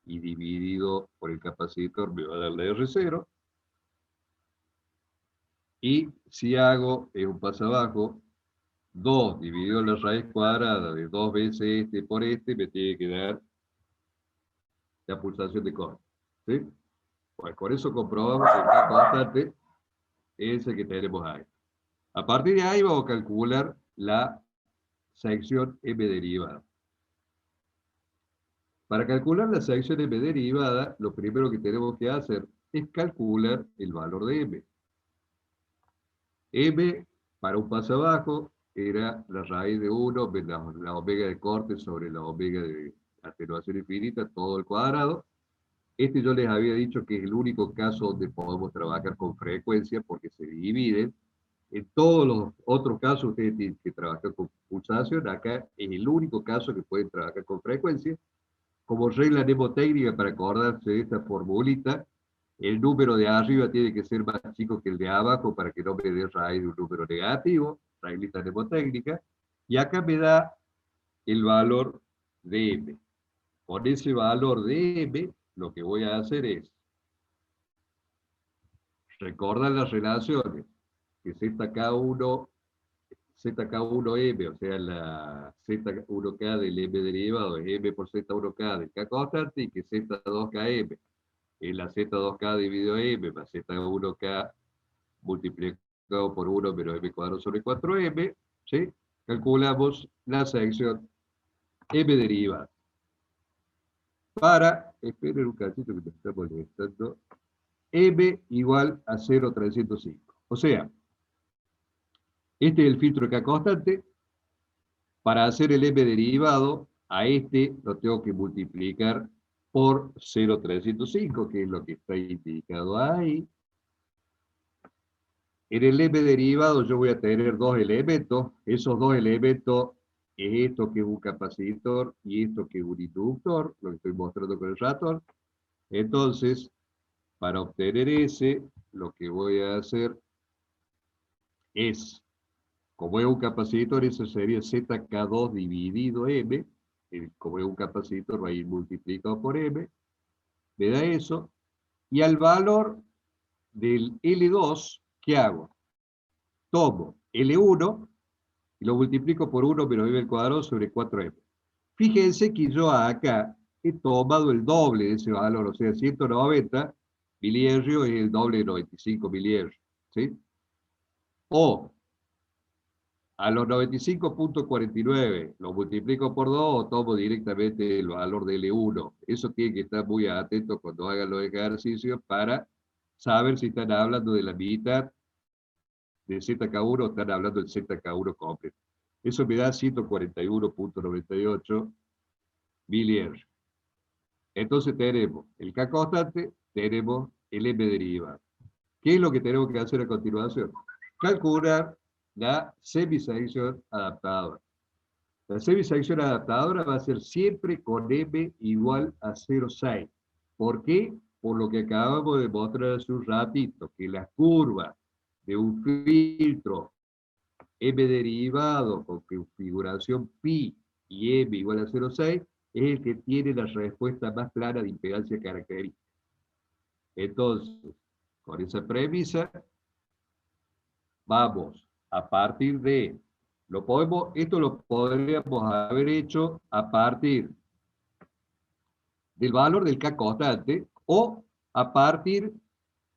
y dividido por el capacitor, me va a dar la R0. Y si hago un paso abajo, 2 dividido la raíz cuadrada de 2 veces este por este, me tiene que dar la pulsación de corte. ¿Sí? Pues con eso comprobamos que el K constante es el que tenemos ahí. A partir de ahí vamos a calcular la sección M derivada. Para calcular la sección M derivada, lo primero que tenemos que hacer es calcular el valor de M. M, para un paso abajo, era la raíz de 1 menos la omega de corte sobre la omega de atenuación infinita, todo el cuadrado. Este yo les había dicho que es el único caso donde podemos trabajar con frecuencia porque se dividen. En todos los otros casos ustedes tienen que trabajar con pulsación. Acá es el único caso que pueden trabajar con frecuencia. Como regla mnemotécnica, para acordarse de esta formulita, el número de arriba tiene que ser más chico que el de abajo para que no me dé raíz de un número negativo, reglita mnemotécnica. Y acá me da el valor de m. Con ese valor de m, lo que voy a hacer es recordar las relaciones, que ZK1, ZK1M, o sea, la Z1K del M derivado es M por Z1K del K constante, y que Z2KM es la Z2K dividido M más Z1K multiplicado por 1 menos M cuadrado sobre 4M, ¿sí? Calculamos la sección M derivada. Esperen un cachito que me está molestando, M igual a 0,305. O sea, este es el filtro K constante. Para hacer el M derivado, a este lo tengo que multiplicar por 0,305, que es lo que está indicado ahí. En el M derivado yo voy a tener dos elementos. Esos dos elementos es esto que es un capacitor y esto que es un inductor, lo que estoy mostrando con el ratón. Entonces, para obtener ese, lo que voy a hacer es, como es un capacitor, eso sería ZK2 dividido M, como es un capacitor, va a ir multiplicado por M, me da eso, y al valor del L2, ¿qué hago? Tomo L1 y lo multiplico por 1 menos M al cuadrado sobre 4M. Fíjense que yo acá he tomado el doble de ese valor, o sea, 190 milihenrios es el doble de 95 milihenrios, ¿sí? O a los 95,49 lo multiplico por 2 o tomo directamente el valor de L1. Eso tiene que estar muy atento cuando hagan los ejercicios para saber si están hablando de la mitad de ZK1 o están hablando del ZK1 completo. Eso me da 141,98 milihenrios. Entonces tenemos el K constante, tenemos el M derivado. ¿Qué es lo que tenemos que hacer a continuación? Calcular la semisección adaptadora. La semisección adaptadora va a ser siempre con M igual a 0,6. ¿Por qué? Por lo que acabamos de mostrar hace un ratito, que la curva de un filtro M derivado con configuración pi y M igual a 0,6 es el que tiene la respuesta más clara de impedancia característica. Entonces, con esa premisa, vamos a partir de, esto lo podríamos haber hecho a partir del valor del K constante o a partir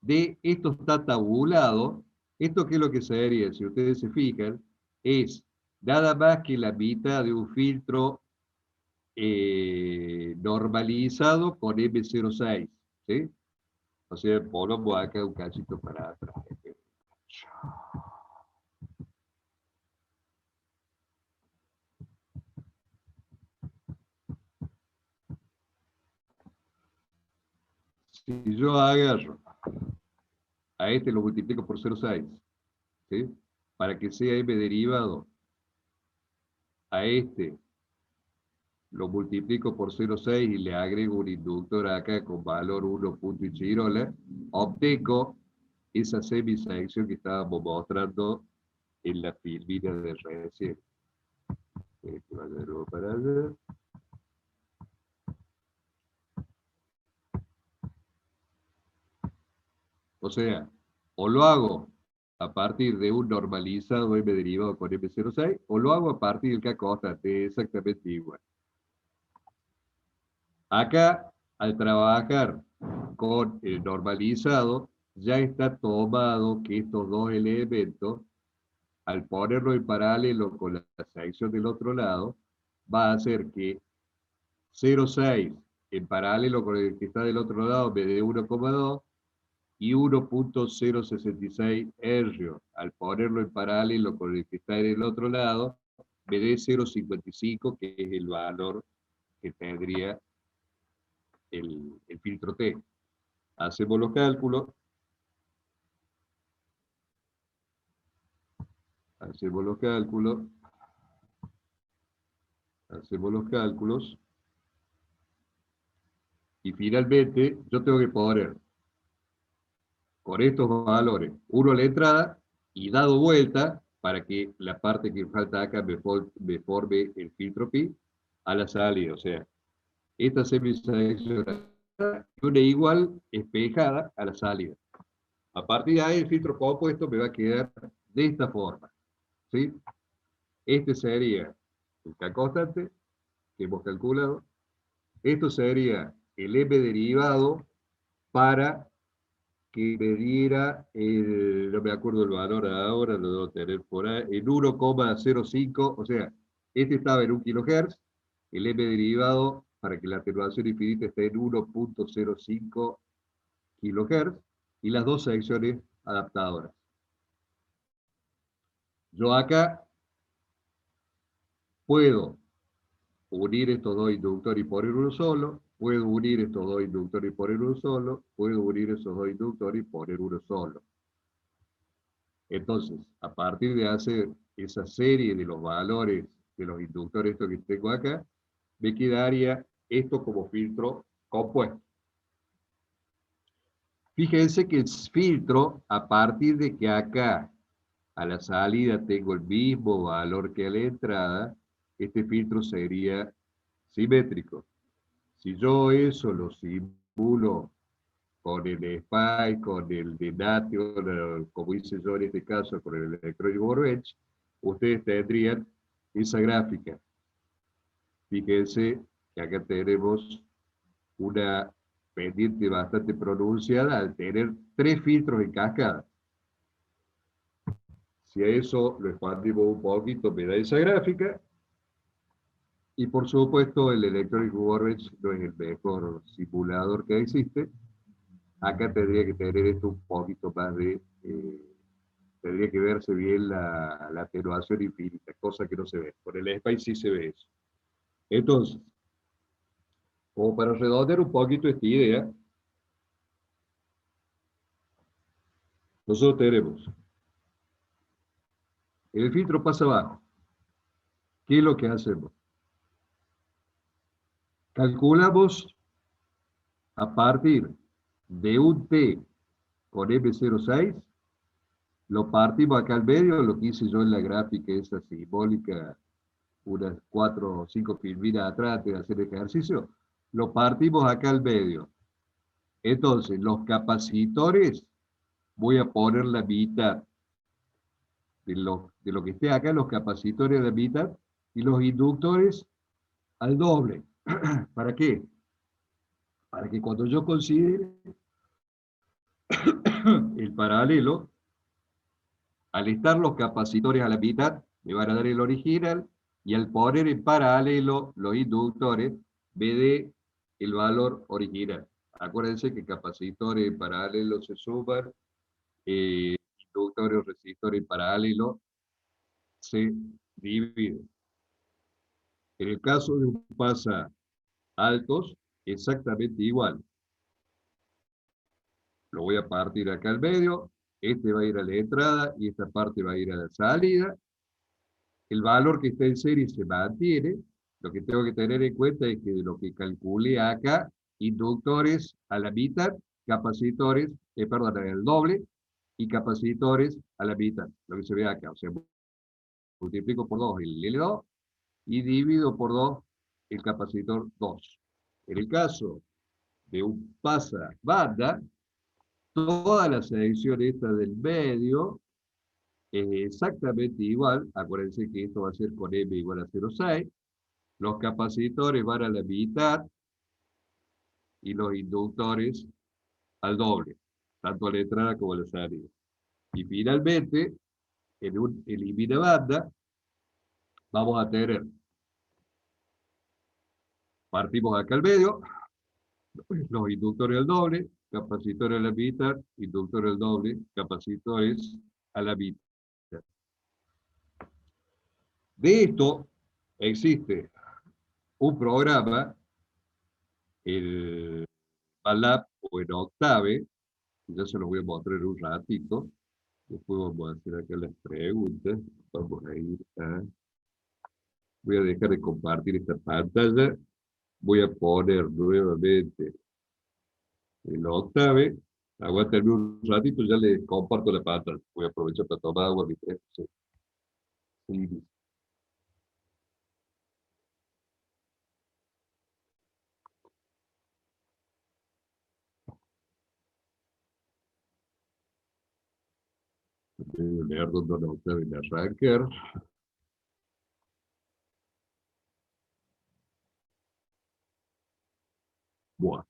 de esto está tabulado. Esto que es lo que sería, si ustedes se fijan, es nada más que la mitad de un filtro normalizado con M06, ¿sí? O sea, volvamos acá un cachito para atrás. Si yo agarro a este lo multiplico por 0,6, ¿sí? Para que sea M derivado a este lo multiplico por 0,6 y le agrego un inductor acá con valor 1 punto y chirola, obtengo esa semisección que estábamos mostrando en la filmina de recién. Que vaya de nuevo para allá. O sea, o lo hago a partir de un normalizado M derivado con M06, o lo hago a partir del K constante, exactamente igual. Acá, al trabajar con el normalizado, ya está tomado que estos dos elementos, al ponerlo en paralelo con la sección del otro lado, va a hacer que 0,6 en paralelo con el que está del otro lado me dé 1,2 y 1.066 errio. Al ponerlo en paralelo con el que está en el otro lado, me dé 0,55, que es el valor que tendría el filtro T. Hacemos los cálculos. Hacemos los cálculos. Hacemos los cálculos. Y finalmente, yo tengo que poner con estos valores, uno a la entrada y dado vuelta para que la parte que falta acá me forme el filtro pi a la salida. O sea, esta semisección y una igual espejada a la salida. A partir de ahí, el filtro compuesto me va a quedar de esta forma, ¿sí? Este sería el K constante que hemos calculado. Esto sería el M derivado para que me diera, no me acuerdo el valor ahora, lo debo tener por ahí, en 1,05, o sea, este estaba en 1 kHz, el M derivado para que la atenuación infinita esté en 1.05 kHz, y las dos secciones adaptadoras. Yo acá puedo unir estos dos inductores y poner uno solo, puedo unir estos dos inductores y poner uno solo, puedo unir esos dos inductores y poner uno solo. Entonces, a partir de hacer esa serie de los valores de los inductores estos que tengo acá, me quedaría esto como filtro compuesto. Fíjense que el filtro, a partir de que acá a la salida tengo el mismo valor que a la entrada, este filtro sería simétrico. Si yo eso lo simulo con el SPY, con el de Nation, como hice yo en este caso con el Electronic Workbench, ustedes tendrían esa gráfica. Fíjense que acá tenemos una pendiente bastante pronunciada al tener 3 filtros en cascada. Si a eso lo expandimos un poquito, me da esa gráfica. Y por supuesto, el Electronic Workbench no es el mejor simulador que existe. Acá tendría que tener esto un poquito más de... tendría que verse bien la atenuación infinita, cosa que no se ve. Por el SPY sí se ve eso. Entonces, como para redondear un poquito esta idea, nosotros tenemos el filtro pasa abajo. ¿Qué es lo que hacemos? Calculamos a partir de un T con M06, lo partimos acá al medio, lo que hice yo en la gráfica esa simbólica, unas 4 o 5 filminas atrás antes de hacer el ejercicio, lo partimos acá al medio. Entonces, los capacitores, voy a poner la mitad de lo que esté acá, los capacitores a la mitad, y los inductores al doble. ¿Para qué? Para que cuando yo considere el paralelo, al estar los capacitores a la mitad, me van a dar el original, y al poner en paralelo los inductores, me dé el valor original. Acuérdense que capacitores en paralelo se suman, inductores o resistores en paralelo se dividen. En el caso de un pasa altos, exactamente igual. Lo voy a partir acá al medio, este va a ir a la entrada y esta parte va a ir a la salida. El valor que está en serie se mantiene, Lo que tengo que tener en cuenta es que de lo que calculé acá, inductores a la mitad, capacitores, perdón, el doble, y capacitores a la mitad, lo que se ve acá. O sea, multiplico por 2 el L2 y divido por 2 el capacitor 2. En el caso de un pasabanda, toda la selección esta del medio es exactamente igual. Acuérdense que esto va a ser con M igual a 0,6. Los capacitores van a la mitad y los inductores al doble, tanto a la entrada como a la salida. Y finalmente, en un elimina banda, vamos a tener, partimos acá al medio, los inductores al doble, capacitores a la mitad, inductores al doble, capacitores a la mitad. De esto existe un programa, el MATLAB o en Octave, ya se lo voy a mostrar en un ratito. Después vamos a hacer acá las preguntas. Vamos a ir a... Voy a dejar de compartir esta pantalla. Voy a poner nuevamente el Octave. Aguántenme un ratito, ya les comparto la pantalla. Voy a aprovechar para tomar agua mientras sí. Voy a leer dónde el Octave en arrancar. Bueno,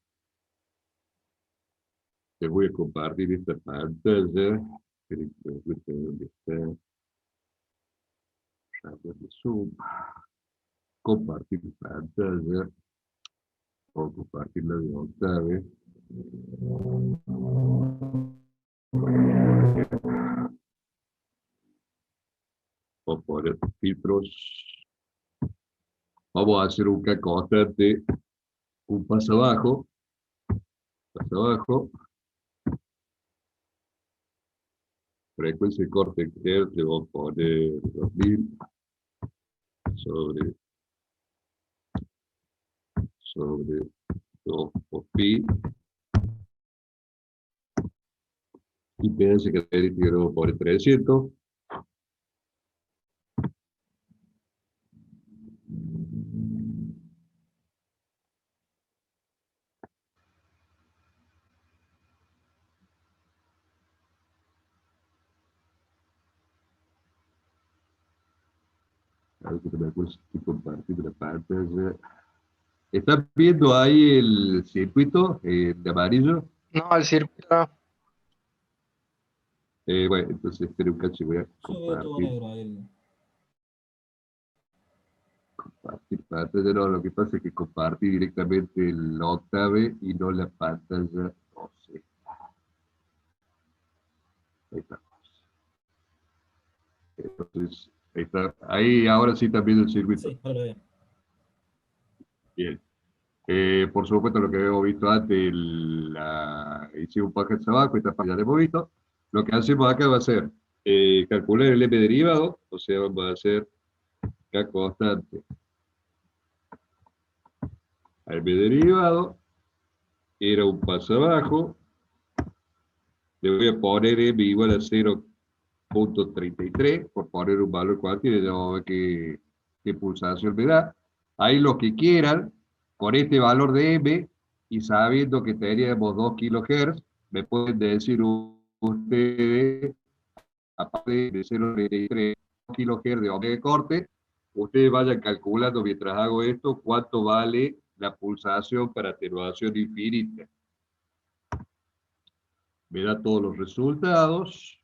les voy a compartir esta pantalla. Esperen que me cuente dónde está. Zoom. Compartir pantalla. O compartir la de Octave. Vamos a poner filtros. Vamos a hacer un K constante, un paso abajo, frecuencia de corte en hertz, le voy a poner 2000 sobre 2 por pi, impedancia característica le voy a poner 300, a ver que me acuerdo si compartir la pantalla. ¿Están viendo ahí el circuito de amarillo? No, el circuito. Bueno, entonces espere un cacho, voy a Yo veo todo compartir. negro ahí. Compartir pantalla, no, lo que pasa es que compartí directamente el Octave y no la pantalla 12. Ahí está. Entonces, ahí está. Ahí ahora sí está viendo el circuito. Sí, ahora lo veo. Bien. Por supuesto, lo que habíamos visto antes, hicimos un paquete abajo, esta parte ya la hemos visto. Lo que hacemos acá va a ser calcular el M derivado, o sea, vamos a hacer K constante. M derivado era un paso abajo. Le voy a poner M igual a 0,33, por poner un valor cualquiera, ya vamos a ver qué pulsación me da. Ahí lo que quieran, con este valor de M, y sabiendo que teníamos 2 kHz, me pueden decir ustedes, aparte de 0,33 kHz de omega de corte, ustedes vayan calculando mientras hago esto, cuánto vale la pulsación para atenuación infinita. Me da todos los resultados.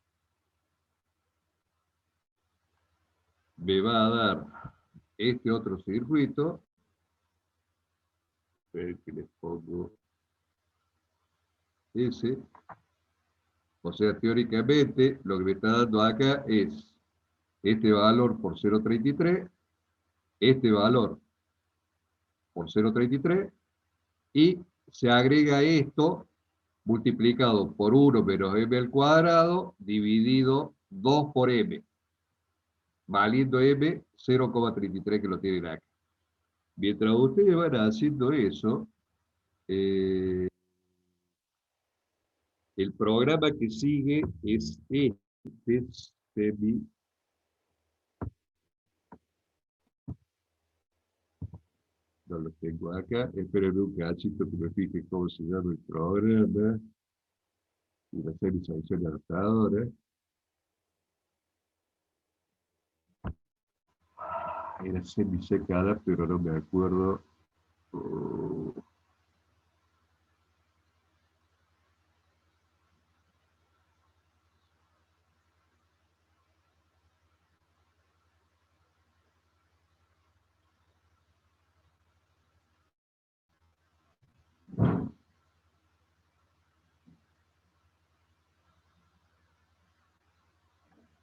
Me va a dar este otro circuito. Esperen que les pongo ese. O sea, teóricamente, lo que me está dando acá es este valor por 0,33, este valor por 0,33, y se agrega esto multiplicado por 1 menos m al cuadrado, dividido 2 por m, valiendo m 0,33 que lo tienen acá. Mientras ustedes van haciendo eso, eh, el programa que sigue es este, semi, no lo tengo acá, esperen un cachito que me fije cómo se llama el programa, y la semi-sanción adaptadora. Era semisecada, pero no me acuerdo. Oh,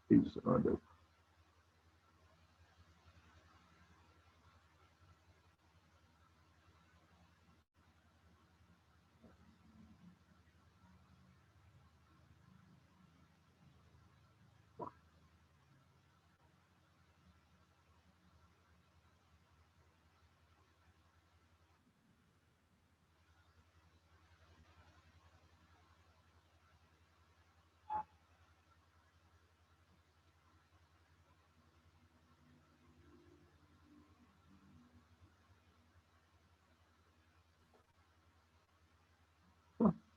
eso, no.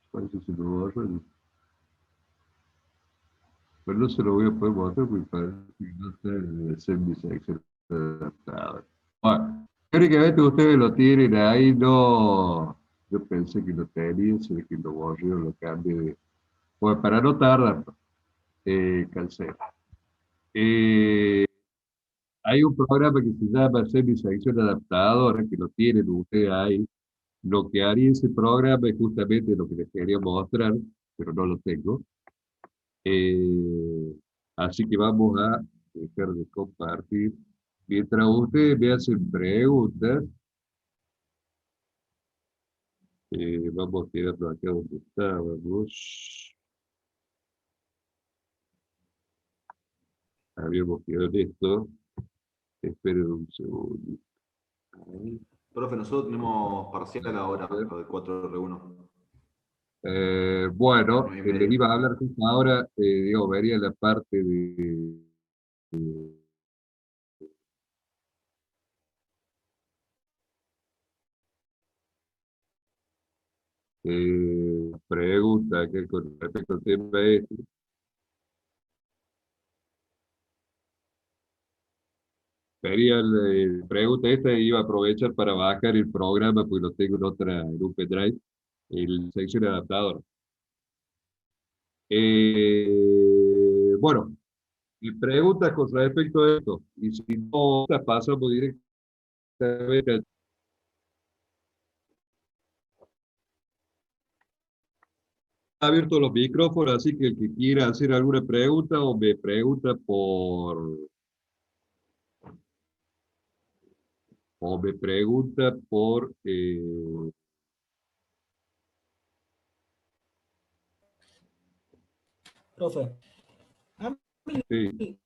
Parece que se lo borra. Pero no se lo voy a poder mostrar porque parece que no está en el semisección adaptador. Bueno, teóricamente ustedes lo tienen ahí, no. Yo pensé que lo tenía, sé que lo borré o lo cambié de. Bueno, para no tardar, cancela. Eh, Hay un programa que se llama Semisección Adaptadora, que lo tienen ustedes ahí. Lo que haría ese programa es justamente lo que les quería mostrar, pero no lo tengo. Eh, Así que vamos a dejar de compartir. Mientras ustedes me hacen preguntas, vamos a quedarnos acá donde estábamos. Habíamos quedado en esto. Esperen un segundo. Ahí. Profe, nosotros tenemos parcial ahora, A ver. lo de 4R1. Bueno, 9:30. les iba a hablar justo ahora, digo, vería la parte pregunta que con respecto al tema este. Vería la pregunta esta y iba a aprovechar para bajar el programa, pues lo tengo en un pendrive, el sección adaptador. Bueno, y preguntas con respecto a esto, y si no, las pasamos directamente al abierto los micrófonos, así que el que quiera hacer alguna pregunta o me pregunta por Profe, a sí, mí,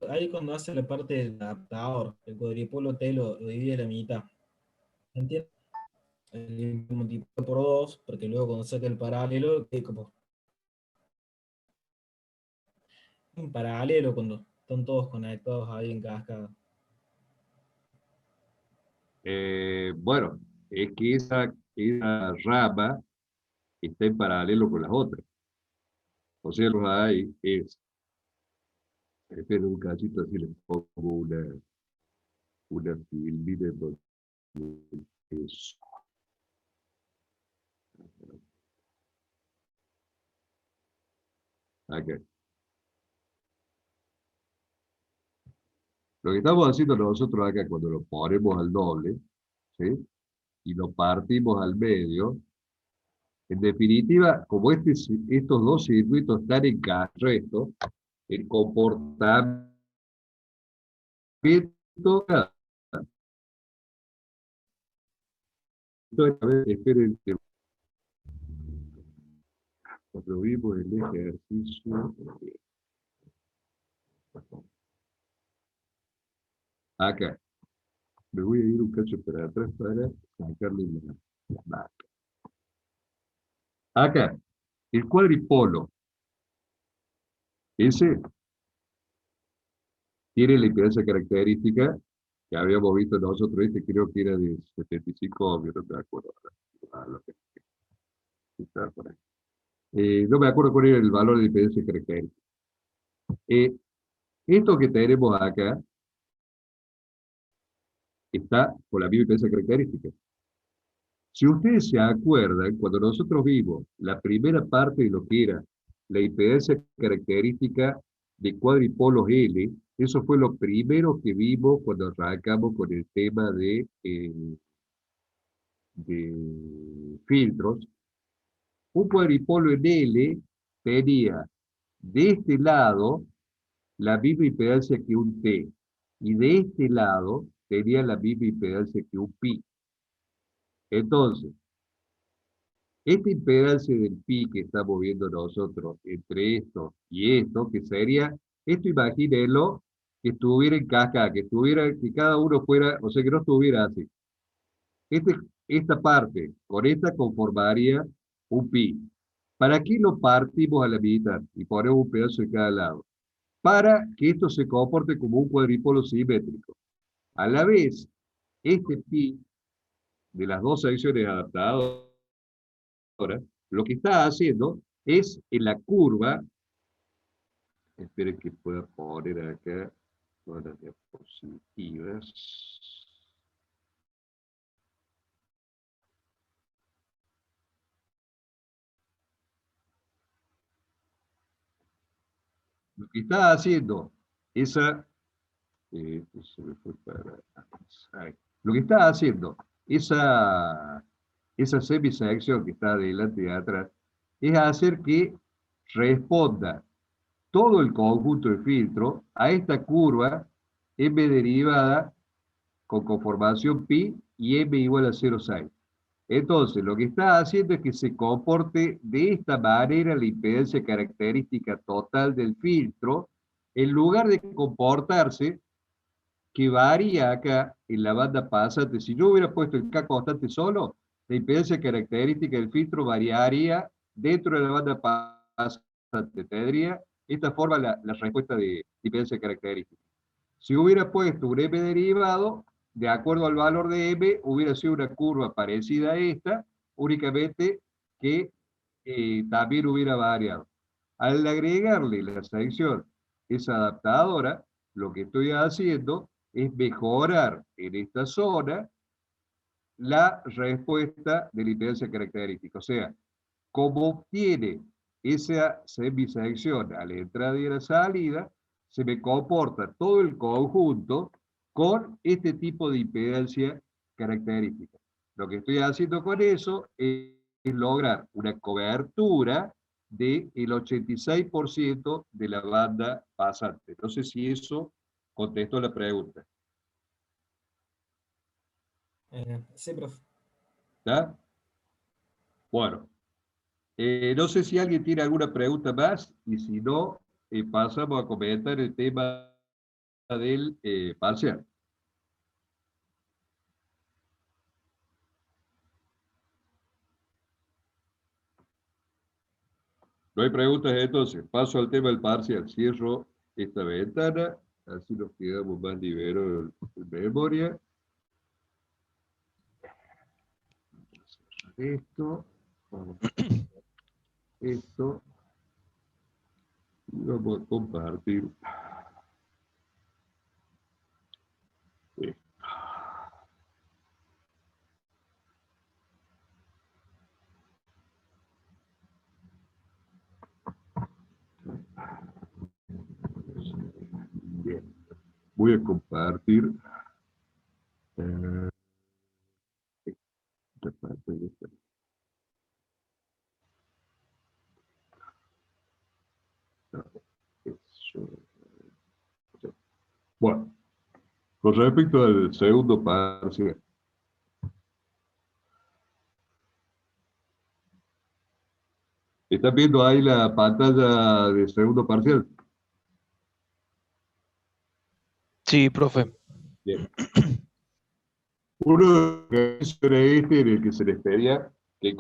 ahí cuando hace la parte del adaptador, el cuadripolo T lo divide a la mitad. ¿Entiendes? El multiplica por dos, porque luego cuando saca el paralelo, es como un paralelo cuando están todos conectados ahí en cascada. bueno, es que esa rama está en paralelo con las otras. O sea, los hay es, espero un cachito así, les pongo una filmina en donde es, acá. Lo que estamos haciendo nosotros acá cuando lo ponemos al doble, ¿sí? Y lo partimos al medio, en definitiva, como estos dos circuitos están en carreto, el comportamiento, esperen que cuando vimos el ejercicio, Acá. Me voy a ir un cacho para atrás para sacarle la marca. Acá, el cuadripolo. Ese tiene la impedancia característica que habíamos visto nosotros, este creo que era de 75 ohmios, no me acuerdo. Lo que está por ahí. No me acuerdo cuál era el valor de impedancia característica. Esto que tenemos acá está con la misma impedancia característica. Si ustedes se acuerdan, cuando nosotros vimos la primera parte de lo que era la impedancia característica de cuadripolos L, eso fue lo primero que vimos cuando arrancamos con el tema de filtros. Un cuadripolo en L tenía de este lado la misma impedancia que un T, y de este lado tenía la misma impedancia que un pi. Entonces, esta impedancia del pi que estamos viendo nosotros entre esto y esto, que sería, esto imagínenlo, que estuviera en cascada, que cada uno fuera, o sea, que no estuviera así. Esta parte con esta conformaría un pi. ¿Para qué lo partimos a la mitad y ponemos un pedazo de cada lado? Para que esto se comporte como un cuadripolo simétrico. A la vez, este pi de las dos secciones adaptadoras, lo que está haciendo es en la curva, esperen que pueda poner acá todas las diapositivas. Lo que está haciendo esa, se me fue para, ahí. Lo que está haciendo esa semisección que está adelante y atrás, es hacer que responda todo el conjunto de filtro a esta curva m derivada con conformación pi y m igual a 0,6. Entonces, lo que está haciendo es que se comporte de esta manera la impedancia característica total del filtro, en lugar de comportarse que varía acá en la banda pasante. Si yo hubiera puesto el K constante solo, la impedancia característica del filtro variaría dentro de la banda pasante. Tendría esta forma la respuesta de impedancia característica. Si hubiera puesto un M derivado, de acuerdo al valor de M, hubiera sido una curva parecida a esta, únicamente que también hubiera variado. Al agregarle la sección esa adaptadora, lo que estoy haciendo es mejorar en esta zona la respuesta de la impedancia característica. O sea, como obtiene esa semisección a la entrada y a la salida, se me comporta todo el conjunto con este tipo de impedancia característica. Lo que estoy haciendo con eso es lograr una cobertura del 86% de la banda pasante. No sé si eso contestó la pregunta. Sí, profe. ¿Está? Bueno, no sé si alguien tiene alguna pregunta más, y si no, pasamos a comentar el tema del parcial. No hay preguntas, entonces paso al tema del parcial. Cierro esta ventana, así nos quedamos más liberados en memoria. Esto, vamos a hacer esto, y vamos a compartir esto. Bien, voy a compartir esta parte de esta. Bueno, con respecto al segundo parcial. ¿Están viendo ahí la pantalla de segundo parcial? Sí, profe. Bien. Uno de los ejercicios era este en el que se les pedía que